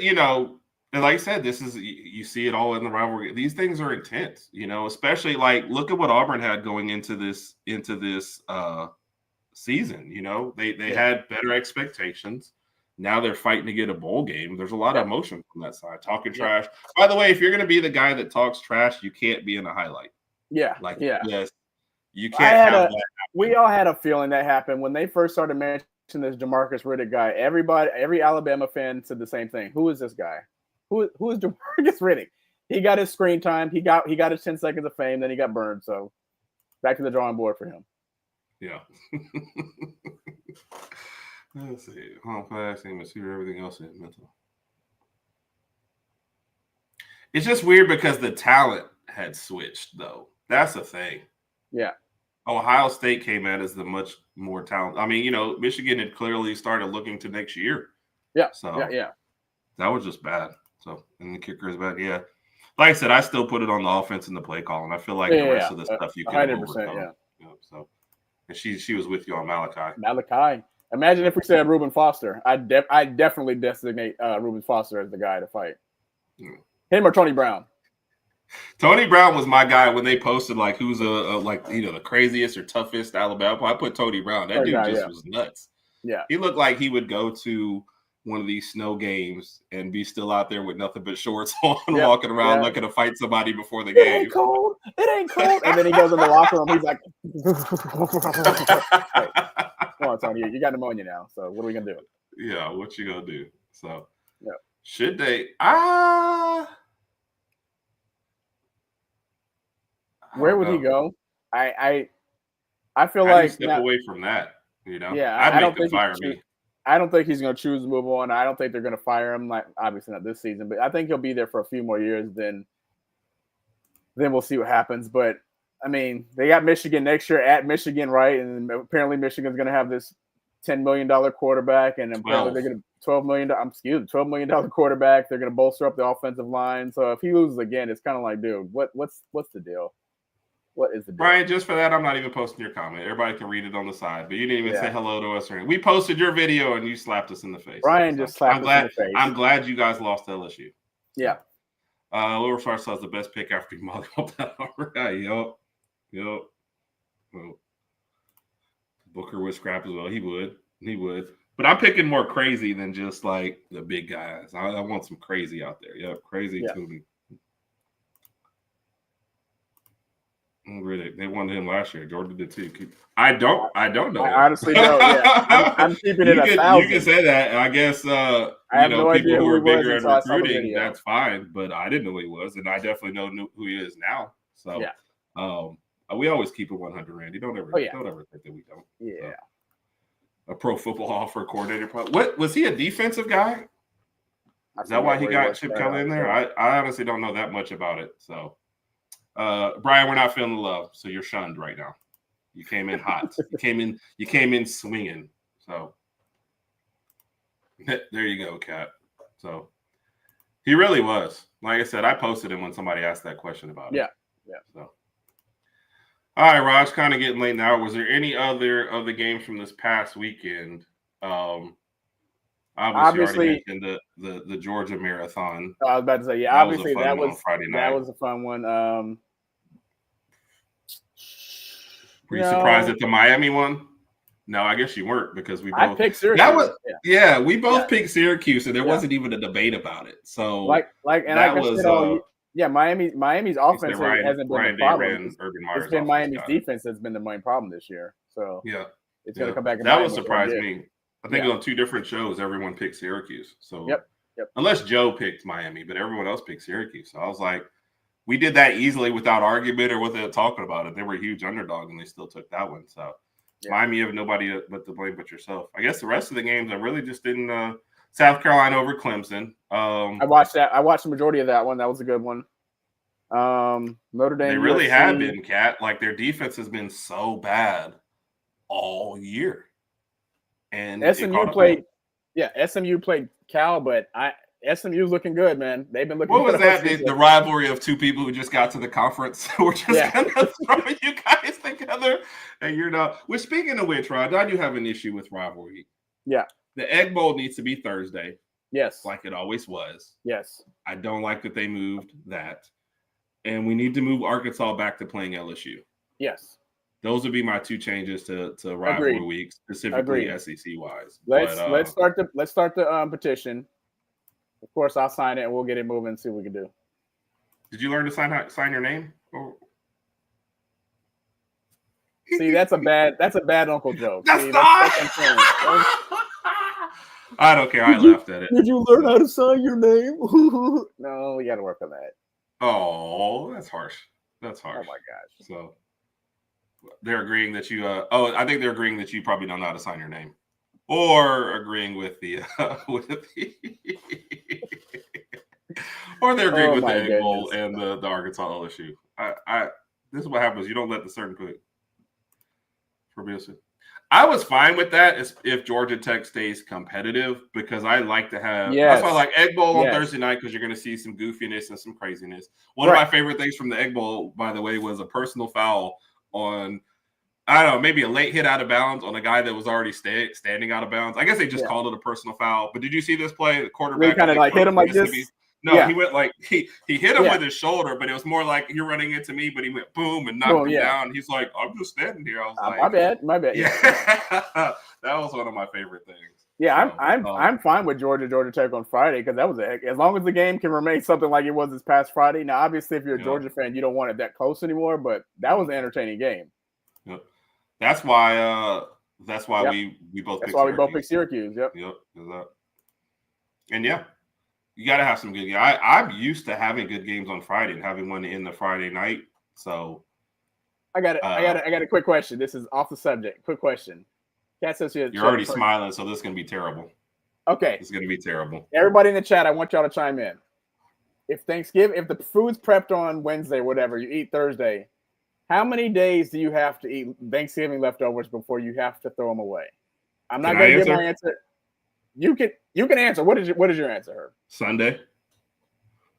and like I said, this is you see it all in the rivalry. These things are intense, especially like look at what Auburn had going into this season. They had better expectations. Now they're fighting to get a bowl game. There's a lot of emotion from that side. Talking trash. By the way, if you're going to be the guy that talks trash, you can't be in a highlight. Yes, you can't have that happen. We all had a feeling that happened when they first started mentioning this Demarcus Riddick guy. Every Alabama fan said the same thing. Who is this guy? Who is Demarcus Riddick? He got his screen time. He got his 10 seconds of fame. Then he got burned. So back to the drawing board for him. Yeah. Let's see. Home passing, receiver, everything else is mental. It's just weird because the talent had switched, though. That's the thing. Yeah. Ohio State came out as the much more talent. I mean, Michigan had clearly started looking to next year. Yeah. So yeah. That was just bad. So, and the kicker is bad. Yeah. Like I said, I still put it on the offense and the play call, and I feel like the rest of the stuff you can overcome. Yeah. So, and she was with you on Malachi. Malachi. Imagine if we said Reuben Foster. I definitely designate Reuben Foster as the guy to fight. Him or Tony Brown. Tony Brown was my guy when they posted like who's the craziest or toughest Alabama. I put Tony Brown. That dude was nuts. Yeah, he looked like he would go to one of these snow games and be still out there with nothing but shorts on, walking around looking to fight somebody before the game. It ain't cold. And then he goes in the locker room. He's like, come on, Tony, you got pneumonia now. So what are we gonna do? Yeah, what you gonna do? So should they? Where would he go? I feel How like do you step away from that. Yeah, I'd make them fire me. I don't think he's going to choose to move on. I don't think they're going to fire him. Like obviously not this season, but I think he'll be there for a few more years. Then we'll see what happens. But I mean, they got Michigan next year at Michigan, right? And apparently Michigan's going to have this $10 million quarterback, and apparently they're going to $12 million quarterback. They're going to bolster up the offensive line. So if he loses again, it's kind of like, dude, what's the deal? What is the deal? Brian, just for that, I'm not even posting your comment. Everybody can read it on the side, but you didn't even say hello to us or anything. We posted your video and you slapped us in the face. Brian just slapped us in the face. I'm glad you guys lost to LSU. Yeah. Lower Star says the best pick after you mollywopped that right. Yep. Well, Booker would scrap as well. He would. But I'm picking more crazy than just like the big guys. I want some crazy out there. Yep, crazy too. Really, they wanted him last year. Jordan did too. I don't know. I honestly don't. Yeah, I'm keeping it 1,000. You can say that. I guess I have no people idea who are bigger at recruiting, that's fine. But I didn't know who he was, and I definitely know who he is now. So, we always keep it 100, Randy. Don't ever think that we don't. Yeah. A pro football offer coordinator. What was he? A defensive guy? Is that why he got Chip Kelly in there? I honestly don't know that much about it. So. Brian, we're not feeling the love, so you're shunned right now. You came in hot. You came in swinging. So there you go, Kat. So he really was. Like I said, I posted him when somebody asked that question about it. Yeah. So all right, Raj, kind of getting late now. Was there any other of the games from this past weekend? Obviously, you already mentioned the Georgia Marathon. I was about to say, That obviously was that was Friday night. That was a fun one. Were you surprised at the Miami one? No, I guess you weren't because we both. I picked Syracuse. We both picked Syracuse, and there wasn't even a debate about it. So Miami's offense hasn't been the problem. It's been Miami's defense that's been the main problem this year. So it's going to come back. That would surprise me. I think on 2 different shows, everyone picked Syracuse. So unless Joe picked Miami, but everyone else picked Syracuse. So I was like, we did that easily without argument or without talking about it. They were a huge underdog, and they still took that one. So Miami, you have nobody but to blame but yourself. I guess the rest of the games, I really just didn't. South Carolina over Clemson. I watched that. I watched the majority of that one. That was a good one. Notre Dame. They really have been, Kat. Like their defense has been so bad all year. And SMU played Cal, but SMU's looking good, man. They've been looking. What was that? The rivalry of 2 people who just got to the conference. We're just gonna throw you guys together, and you're not. Well, speaking of which, Rod, I do have an issue with rivalry. Yeah, the Egg Bowl needs to be Thursday. Yes, like it always was. Yes, I don't like that they moved that, and we need to move Arkansas back to playing LSU. Yes. Those would be my 2 changes to rivalry week, specifically SEC wise. Let's start the petition. Of course, I'll sign it and we'll get it moving and see what we can do. Did you learn to sign your name? See, that's a bad uncle joke. That's not. I don't care. I laughed at it. Did you learn how to sign your name? No, we got to work on that. Oh, that's harsh. That's harsh. Oh my gosh. So they're agreeing that you. I think they're agreeing that you probably don't know how to sign your name, or agreeing with the or they're agreeing with the Egg Bowl and the Arkansas LSU. This is what happens. You don't let the certain put. I was fine with that if Georgia Tech stays competitive because I like to have. That's why I like Egg Bowl on Thursday night because you're going to see some goofiness and some craziness. One of my favorite things from the Egg Bowl, by the way, was a personal foul on, I don't know, maybe a late hit out of bounds on a guy that was already standing out of bounds. I guess they just called it a personal foul. But did you see this play? The quarterback kind of like hit him like this. No, he went like he hit him with his shoulder, but it was more like you're running into me, but he went boom and knocked him down. He's like, I'm just standing here. I was like, my bad. Yeah, that was one of my favorite things. Yeah, I'm fine with Georgia Tech on Friday because that was as long as the game can remain something like it was this past Friday. Now, obviously, if you're a Georgia fan, you don't want it that close anymore. But that was an entertaining game. Yep. That's why we both. That's why we both picked Syracuse. Yep. And you got to have some good games. I'm used to having good games on Friday and having one in the Friday night. So I got a quick question. This is off the subject. Quick question. Kat says you're already smiling, so this is going to be terrible. Okay. It's going to be terrible. Everybody in the chat, I want y'all to chime in. If the food's prepped on Wednesday, whatever, you eat Thursday, how many days do you have to eat Thanksgiving leftovers before you have to throw them away? I'm not going to give my answer. You can answer. What is your answer, Herb? Sunday.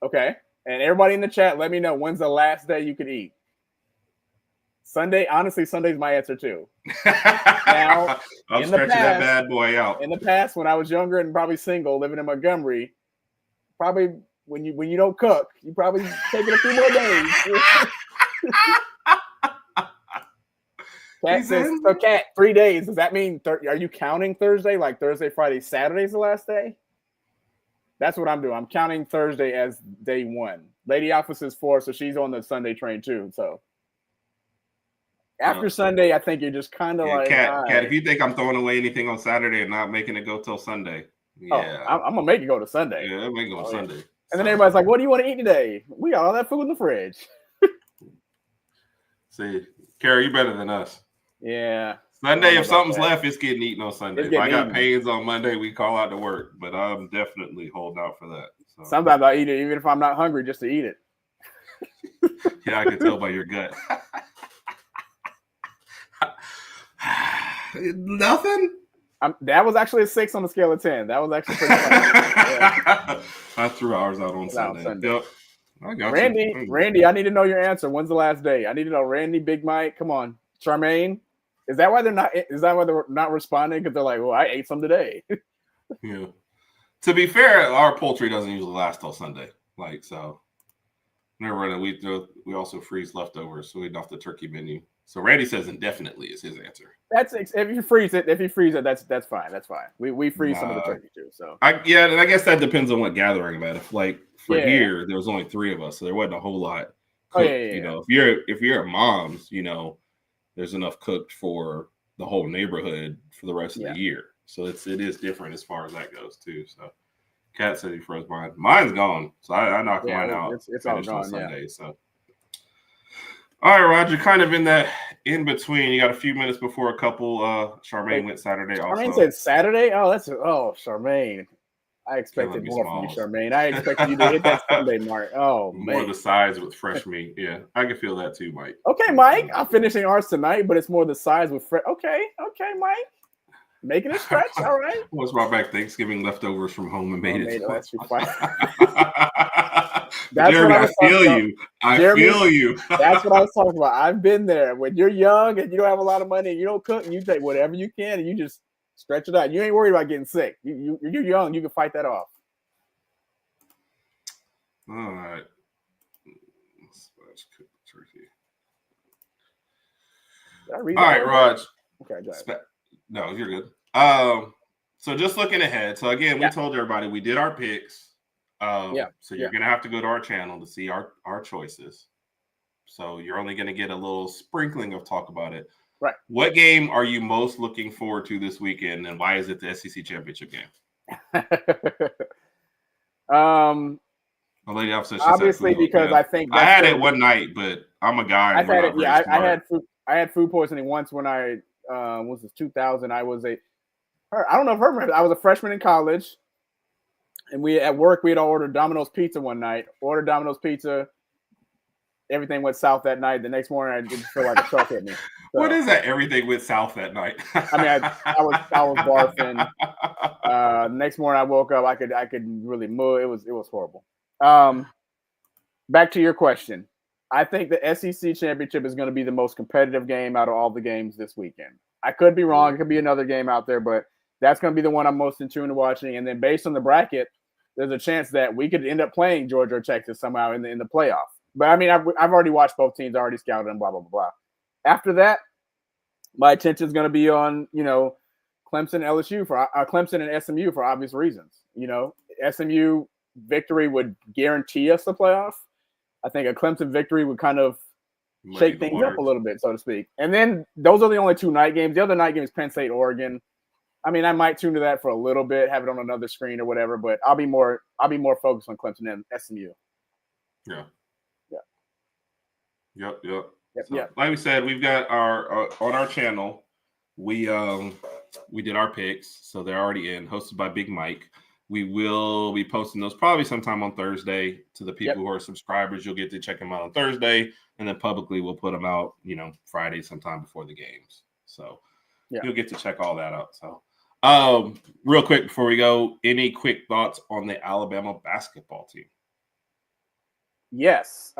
Okay. And everybody in the chat, let me know when's the last day you could eat. Sunday. Honestly, Sunday's my answer too. Now, I'm stretching that bad boy out. In the past, when I was younger and probably single, living in Montgomery, probably when you don't cook, you probably take it a few more days. Kat says, so Kat, 3 days. Does that mean, are you counting Thursday? Like Thursday, Friday, Saturday's the last day? That's what I'm doing. I'm counting Thursday as day 1. Lady Alpha says 4, so she's on the Sunday train too. So after Sunday, I think you're just kind of like. Kat, if you think I'm throwing away anything on Saturday and not making it go till Sunday, I'm going to make it go to Sunday. Yeah, I'm making it go Sunday. And then everybody's like, what do you want to eat today? We got all that food in the fridge. See, Carrie, you better than us. Yeah. Sunday, if something's left, it's getting eaten on Sunday. If I got pains on Monday, we call out to work. But I'm definitely holding out for that. So. Sometimes I eat it, even if I'm not hungry, just to eat it. Yeah, I can tell by your gut. Nothing? That was actually a 6 on the scale of 10. That was actually pretty funny. I threw ours out on Sunday. Yep. I got Randy, I need to know your answer. When's the last day? I need to know. Randy, Big Mike, come on. Charmaine, is that why they're not responding? Because they're like, well, I ate some today. Yeah. To be fair, our poultry doesn't usually last till Sunday. Like, so we also freeze leftovers, so we off the turkey menu. So Randy says indefinitely is his answer. That's if you freeze it, that's fine. That's fine. We freeze some of the turkey too. So and I guess that depends on what gathering I'm at. If here there was only 3 of us, so there wasn't a whole lot cooked. You know, if you're at mom's, you know, there's enough cooked for the whole neighborhood for the rest of the year. So it is different as far as that goes too. So Kat said he froze mine. Mine's gone. So I knocked mine out. It's all gone. Sunday, so. All right, Roger, kind of in that in between. You got a few minutes before a couple. Charmaine went Saturday also. Charmaine said Saturday? Charmaine. I expected more from you, Charmaine. I expected you to hit that Sunday mark. Oh, man. More the size with fresh meat. Yeah, I can feel that too, Mike. Okay, Mike. I'm finishing ours tonight, but it's more the size with fresh. Okay, Mike. Making a stretch. All right. Once brought back Thanksgiving leftovers from home and made it. That's fine. Jeremy, I feel you. I feel you. That's what I was talking about. I've been there. When you're young and you don't have a lot of money and you don't cook, and you take whatever you can and you just stretch it out. You ain't worried about getting sick. You're young. You can fight that off. All right. Let's cook the turkey. All right, Raj. Okay, go ahead. No, you're good. So just looking ahead. So again, we told everybody we did our picks. So you're gonna have to go to our channel to see our choices. So you're only gonna get a little sprinkling of talk about it. Right. What game are you most looking forward to this weekend, and why is it the SEC championship game? The lady officer obviously because I think I had it one night, but I'm a guy. I had food poisoning once when I was this 2000. I was I don't know if Herb. I was a freshman in college, and at work we had all ordered Domino's pizza one night. Ordered Domino's pizza. Everything went south that night. The next morning, I didn't feel like a truck hit me. So, what is that? Everything went south that night. I mean, I was barfing. The next morning, I woke up. I could really move. It was horrible. Back to your question. I think the SEC championship is going to be the most competitive game out of all the games this weekend. I could be wrong. It could be another game out there, but that's going to be the one I'm most in tune to watching. And then based on the bracket, there's a chance that we could end up playing Georgia or Texas somehow in the playoff. But I mean, I've already watched both teams, already scouted them, blah, blah, blah, blah. After that, my attention is going to be on, Clemson, LSU Clemson and SMU for obvious reasons. SMU victory would guarantee us the playoff. I think a Clemson victory would kind of shake things up a little bit, so to speak. And then those are the only 2 night games. The other night game is Penn State, Oregon. I mean, I might tune to that for a little bit, have it on another screen or whatever, but I'll be more focused on Clemson and SMU. Yeah. Yeah. Yep. Like we said, we've got our on our channel. We did our picks, so they're already in, hosted by Big Mike. We will be posting those probably sometime on Thursday to the people who are subscribers. You'll get to check them out on Thursday, and then publicly we'll put them out, Friday sometime before the games. So you'll get to check all that out. So real quick before we go, any quick thoughts on the Alabama basketball team? Yes.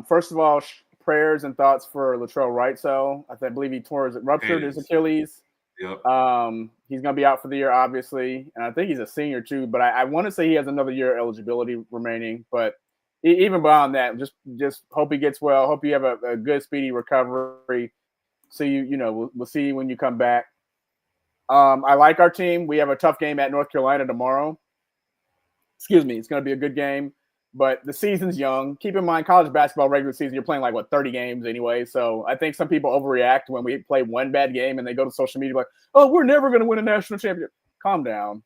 First of all, prayers and thoughts for Latrell Wrightsell. I believe he ruptured his Achilles. Yep. He's going to be out for the year, obviously, and I think he's a senior too. But I want to say he has another year eligibility remaining. But even beyond that, just hope he gets well. Hope you have a good, speedy recovery. See we'll see you when you come back. I like our team. We have a tough game at North Carolina tomorrow. Excuse me. It's going to be a good game. But the season's young. Keep in mind, college basketball regular season, you're playing 30 games anyway. So I think some people overreact when we play one bad game and they go to social media like, "Oh, we're never going to win a national championship." Calm down.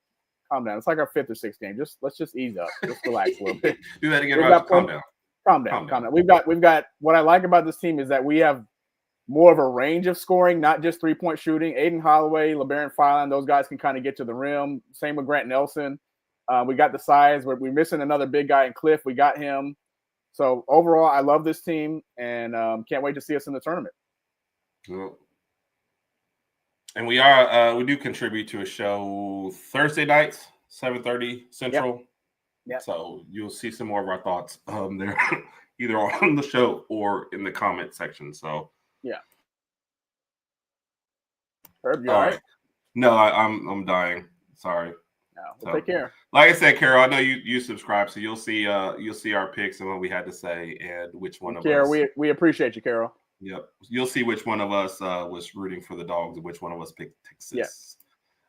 It's like our 5th or 6th game. Let's just ease up. Just relax a little bit. Do that again, Roger. Calm down. We've got. What I like about this team is that we have more of a range of scoring, not just 3-point shooting. Aiden Holloway, LeBaron Filan, those guys can kind of get to the rim. Same with Grant Nelson. We got the size. We're missing another big guy in Cliff. We got him. So overall, I love this team and can't wait to see us in the tournament. Cool. And we do contribute to a show Thursday nights, 7:30 Central. Yep. So you'll see some more of our thoughts there, either on the show or in the comment section. So yeah. Herb, you all right? No, I'm dying. Sorry. We'll take care. Like I said, Carol, I know you subscribe, so you'll see our picks and what we had to say and which one of us. We appreciate you, Carol. Yep, you'll see which one of us was rooting for the Dogs and which one of us picked Texas. Yeah.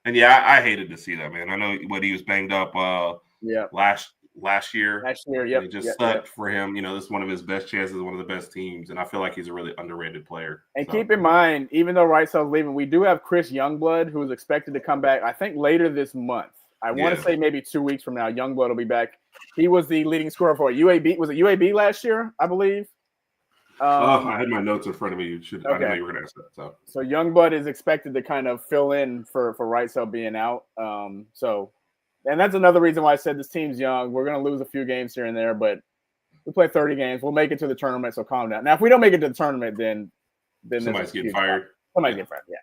And I hated to see that, man. I know he was banged up last year. Yep. It just sucked for him. This is one of his best chances, one of the best teams, and I feel like he's a really underrated player. And keep in mind, even though Ragsdale's leaving, we do have Chris Youngblood, who is expected to come back, I think, later this month. I want to say maybe 2 weeks from now, Youngblood will be back. He was the leading scorer for UAB. Was it UAB last year, I believe? I had my notes in front of me. I know you were going to ask that. So Youngblood is expected to kind of fill in for Ragsdale being out. And that's another reason why I said this team's young. We're going to lose a few games here and there, but we play 30 games. We'll make it to the tournament, so calm down. Now, if we don't make it to the tournament, then somebody's getting fired. Somebody's getting fired, yeah.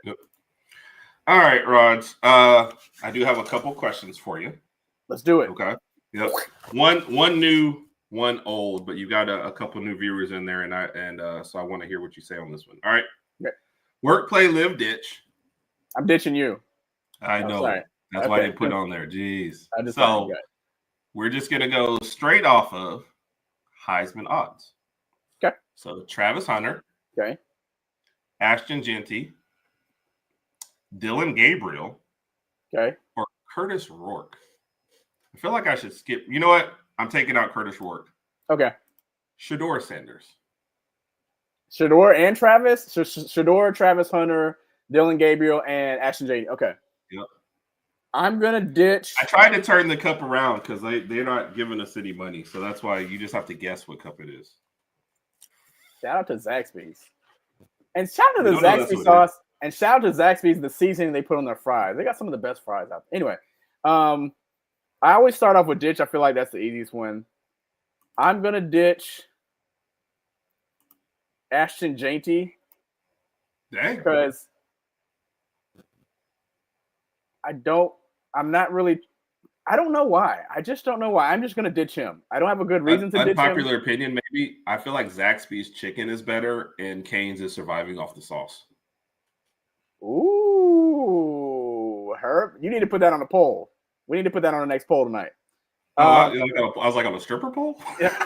Yep. All right, Rods. I do have a couple questions for you. Let's do it. Okay. Yep. One new, one old, but you got a couple new viewers in there, so I want to hear what you say on this one. All right. Okay. Work, play, live, ditch. I'm ditching you. I know. Sorry. That's why they put on there. Jeez. So we're just gonna go straight off of Heisman odds. Okay. So Travis Hunter. Okay. Ashton Genty. Dylan Gabriel. Okay. Or Curtis Rourke. I feel like I should skip. You know what? I'm taking out Curtis Rourke. Okay. Shedeur Sanders. Shedeur and Travis? Shedeur, Travis Hunter, Dylan Gabriel, and Ashton Genty. Okay. Yep. I'm going to ditch. I tried to turn the cup around because they're not giving us any money. So that's why you just have to guess what cup it is. Shout out to Zaxby's. And shout out to the Zaxby sauce. And shout out to Zaxby's, the seasoning they put on their fries. They got some of the best fries out there. Anyway, I always start off with ditch. I feel like that's the easiest one. I'm going to ditch Ashton Genty. Dang. Because I don't know why. I just don't know why. I'm just going to ditch him. I don't have a good reason to ditch him. Unpopular opinion, maybe. I feel like Zaxby's chicken is better and Cane's is surviving off the sauce. Ooh, Herb, you need to put that on a poll. We need to put that on the next poll tonight. I was like on a stripper pole? Yeah.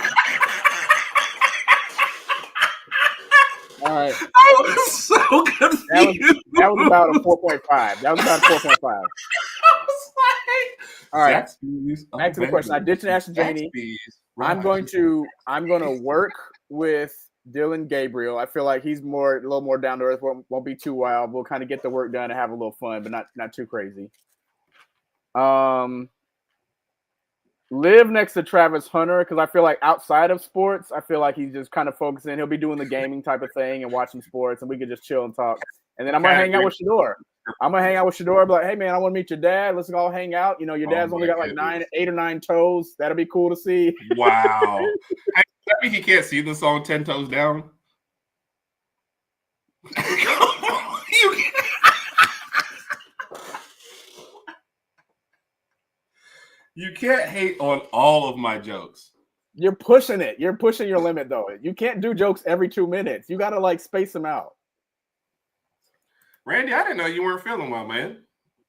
All right. I was so confused. That was about a 4.5. That was about a 4.5. I was like, all right. Zaxby's. Back to the question. I ditched Ashton Genty. I'm going to work with Dylan Gabriel. I feel like he's a little more down to earth. Won't be too wild. We'll kind of get the work done and have a little fun, but not too crazy. Live next to Travis Hunter because I feel like outside of sports, I feel like he's just kind of focusing. He'll be doing the gaming type of thing and watching sports, and we could just chill and talk. And then I'm gonna hang out with Shedeur. Be like, hey man, I want to meet your dad. Let's all hang out. You know, your dad's only got like 8 or 9 toes. That'll be cool to see. Wow. Hey, that mean he can't see the song 10 Toes Down? You can't hate on all of my jokes. You're pushing it. You're pushing your limit, though. You can't do jokes every 2 minutes. You got to, space them out. Randy, I didn't know you weren't feeling well, man.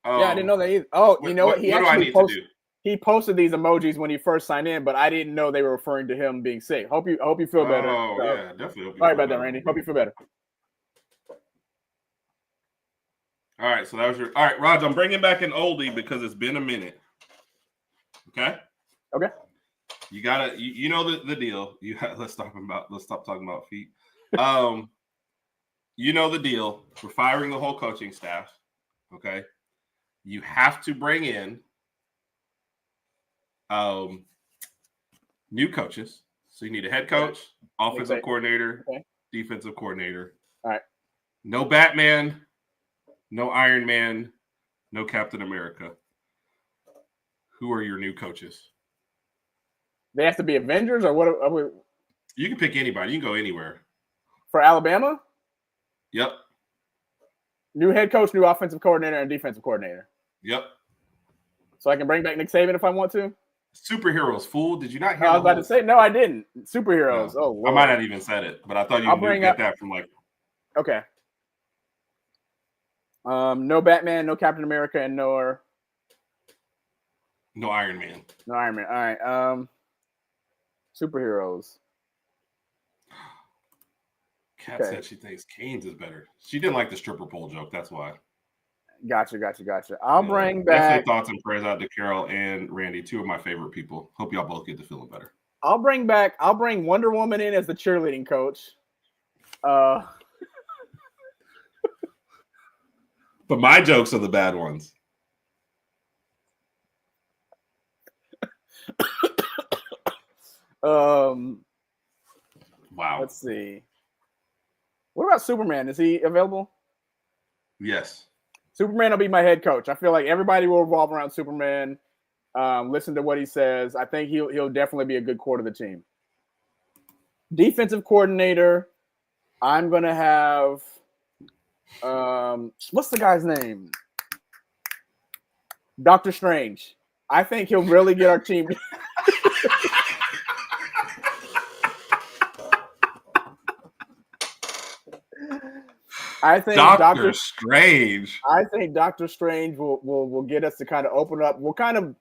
Yeah, I didn't know that either. Oh, you know what? What do I need to do? He posted these emojis when he first signed in, but I didn't know they were referring to him being sick. Hope you feel better. Oh, yeah, definitely. Sorry about that, Randy. Hope you feel better. All right, so that was all right, Raj, I'm bringing back an oldie because it's been a minute. Okay. You gotta, you know the deal. Let's stop talking about feet. You know the deal. We're firing the whole coaching staff. Okay. You have to bring in new coaches. So you need a head coach, offensive coordinator, defensive coordinator. All right. No Batman, no Iron Man, no Captain America. Who are your new coaches? They have to be Avengers or what? You can pick anybody. You can go anywhere. For Alabama? Yep. New head coach, new offensive coordinator, and defensive coordinator. Yep. So I can bring back Nick Saban if I want to? Superheroes, fool. Did you not hear I was about to say, no, I didn't. Superheroes. No. Oh, Lord. I might not even said it, but I thought you would get that from Okay. No Batman, no Captain America, and no No Iron Man. No Iron Man. All right. Superheroes. Kat said she thinks Kane's is better. She didn't like the stripper pole joke. That's why. Gotcha. I'll bring back. Definitely thoughts and prayers out to Carol and Randy, two of my favorite people. Hope y'all both get to feeling better. I'll bring Wonder Woman in as the cheerleading coach. But my jokes are the bad ones. Wow. Let's see. What about Superman? Is he available? Yes. Superman will be my head coach. I feel like everybody will revolve around Superman. Listen to what he says. I think he'll definitely be a good core to the team. Defensive coordinator. I'm gonna have what's the guy's name? Dr. Strange. I think he'll really get our team. I think Doctor Strange. I think Dr. Strange will get us to kind of open up. We'll kind of,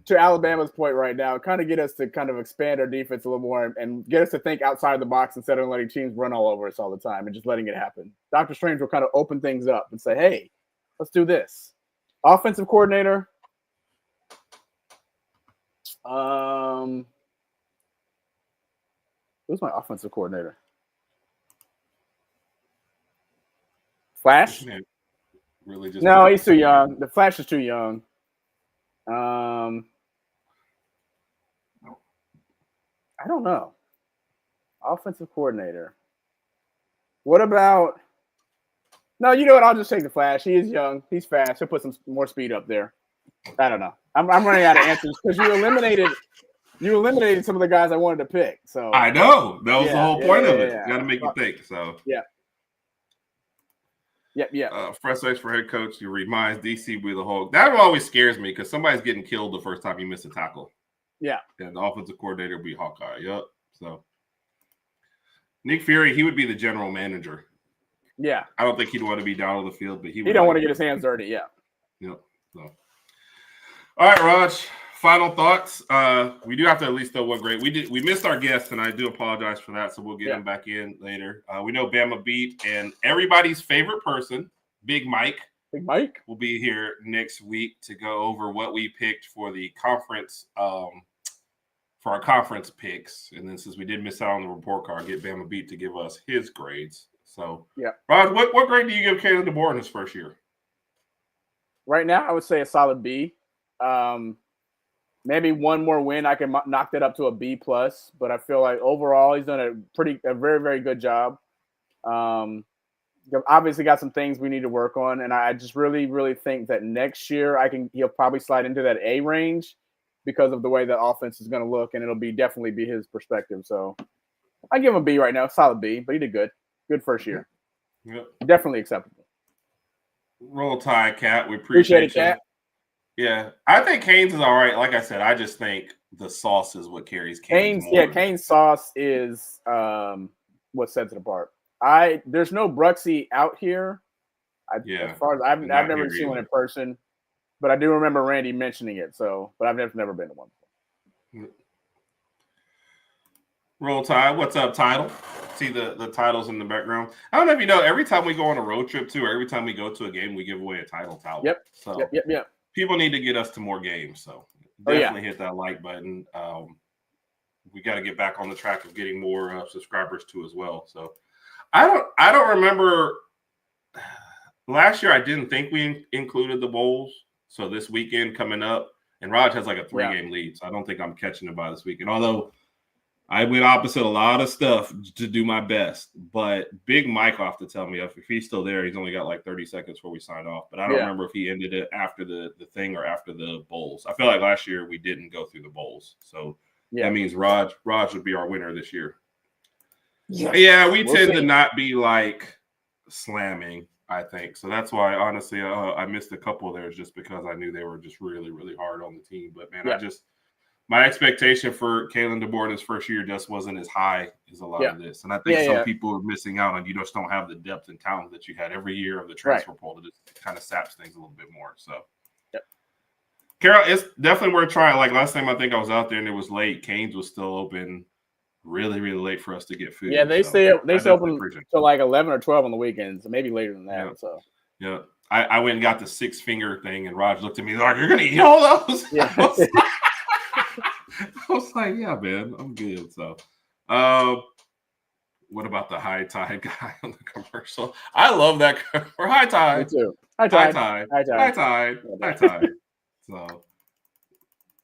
to Alabama's point right now, kind of get us to kind of expand our defense a little more and get us to think outside the box instead of letting teams run all over us all the time and just letting it happen. Dr. Strange will kind of open things up and say, hey, let's do this. Offensive coordinator. Who's my offensive coordinator? Flash? Really just no, he's too young. The Flash is too young. I don't know. Offensive coordinator. What about? No, you know what? I'll just take the Flash. He is young. He's fast. He'll put some more speed up there. I don't know. I'm running out of answers because you eliminated some of the guys I wanted to pick. So I know that was the whole point of it. Got to make you think. So yeah. Yep. Fresh ice for head coach. You reminds DC with the whole. That always scares me because somebody's getting killed the first time you miss a tackle. Yeah. And the offensive coordinator will be Hawkeye. Yep. So Nick Fury, he would be the general manager. Yeah. I don't think he'd want to be down on the field, but he don't want to get his hands dirty. Yeah. Yep. So. All right, Raj. Final thoughts. We do have to at least know what grade we missed our guest, and I do apologize for that. So we'll get him back in later. We know Bama beat, and everybody's favorite person, Big Mike. Big Mike will be here next week to go over what we picked for the conference, for our conference picks. And then since we did miss out on the report card, get Bama beat to give us his grades. So Raj, what grade do you give Kalen DeBoer in his first year? Right now, I would say a solid B. Maybe one more win, I can knock that up to a B+. But I feel like overall, he's done a very, very good job. Obviously, got some things we need to work on, and I just really, really think that next year he'll probably slide into that A range because of the way the offense is going to look, and it'll definitely be his perspective. So I give him a B right now, solid B, but he did good first year. Yep. Definitely acceptable. Roll Tide, Cat. We appreciate it, Cat. Yeah, I think Cane's is all right. Like I said, I just think the sauce is what carries Cane's more. Yeah, Cane's sauce is what sets it apart. There's no Bruxy out here. As far as I've never seen one in person, but I do remember Randy mentioning it. So, but I've never been to one before. Roll Tide, what's up, Title? See the titles in the background. I don't know if you know. Every time we go on a road trip too, or every time we go to a game, we give away a title towel. Yep. So Yep. People need to get us to more games. So definitely hit that like button. We got to get back on the track of getting more subscribers too as well. So I don't remember last year. I didn't think we included the bowls. So this weekend coming up, and Raj has like a 3-game lead. So I don't think I'm catching it by this weekend. Although I went opposite a lot of stuff to do my best. But Big Mike will have to tell me if he's still there. He's only got like 30 seconds before we signed off. But I don't remember if he ended it after the thing or after the bowls. I feel like last year we didn't go through the bowls. So that means Raj would be our winner this year. Yeah, we tend to not be like slamming, I think. So that's why, honestly, I missed a couple there just because I knew they were just really, really hard on the team. But, man, my expectation for Kalen DeBoer in his first year just wasn't as high as a lot of this. And I think some people are missing out on you just don't have the depth and talent that you had every year of the transfer poll. It just kind of saps things a little bit more. So, Carol, it's definitely worth trying. Like last time, I think I was out there and it was late. Cane's was still open, really, really late for us to get food. Yeah, they stay open till like 11 or 12 on the weekends, maybe later than that. Yeah. So yeah, I went and got the 6-finger thing, and Raj looked at me like, "You're gonna eat all those?" Yeah. I was like, "Yeah, man, I'm good." So, what about the high tide guy on the commercial? I love that. Or high tide. Me too. High tide. High tide. So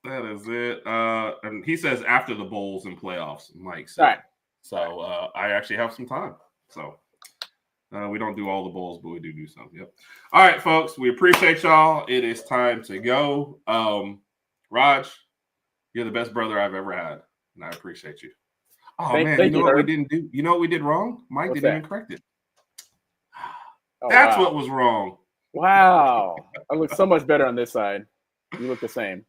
that is it. And he says after the bowls and playoffs, Mike said. Right. So I actually have some time. So we don't do all the bowls, but we do some. Yep. All right, folks. We appreciate y'all. It is time to go. Raj, you're the best brother I've ever had, and I appreciate you. Oh man, you know what we didn't do? You know what we did wrong? Mike didn't even correct it. That's what was wrong. Wow. I look so much better on this side. You look the same.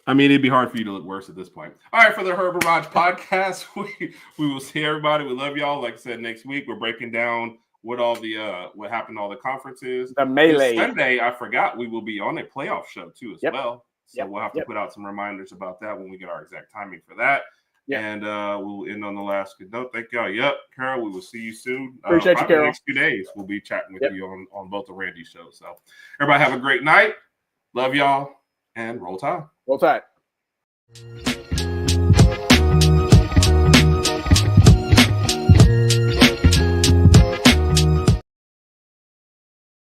I mean, it'd be hard for you to look worse at this point. All right, for the Herb and Rodg Podcast, we will see everybody. We love y'all. Like I said, next week we're breaking down what happened to all the conferences. The melee. This Sunday, I forgot we will be on a playoff show too as well. So we'll have to put out some reminders about that when we get our exact timing for that. Yep. And we'll end on the last good note. Thank y'all. Yep, Carol, we will see you soon. Appreciate you, Carol. The next few days, we'll be chatting with you on both the Randy shows. So everybody have a great night. Love y'all, and roll tide. Roll tide.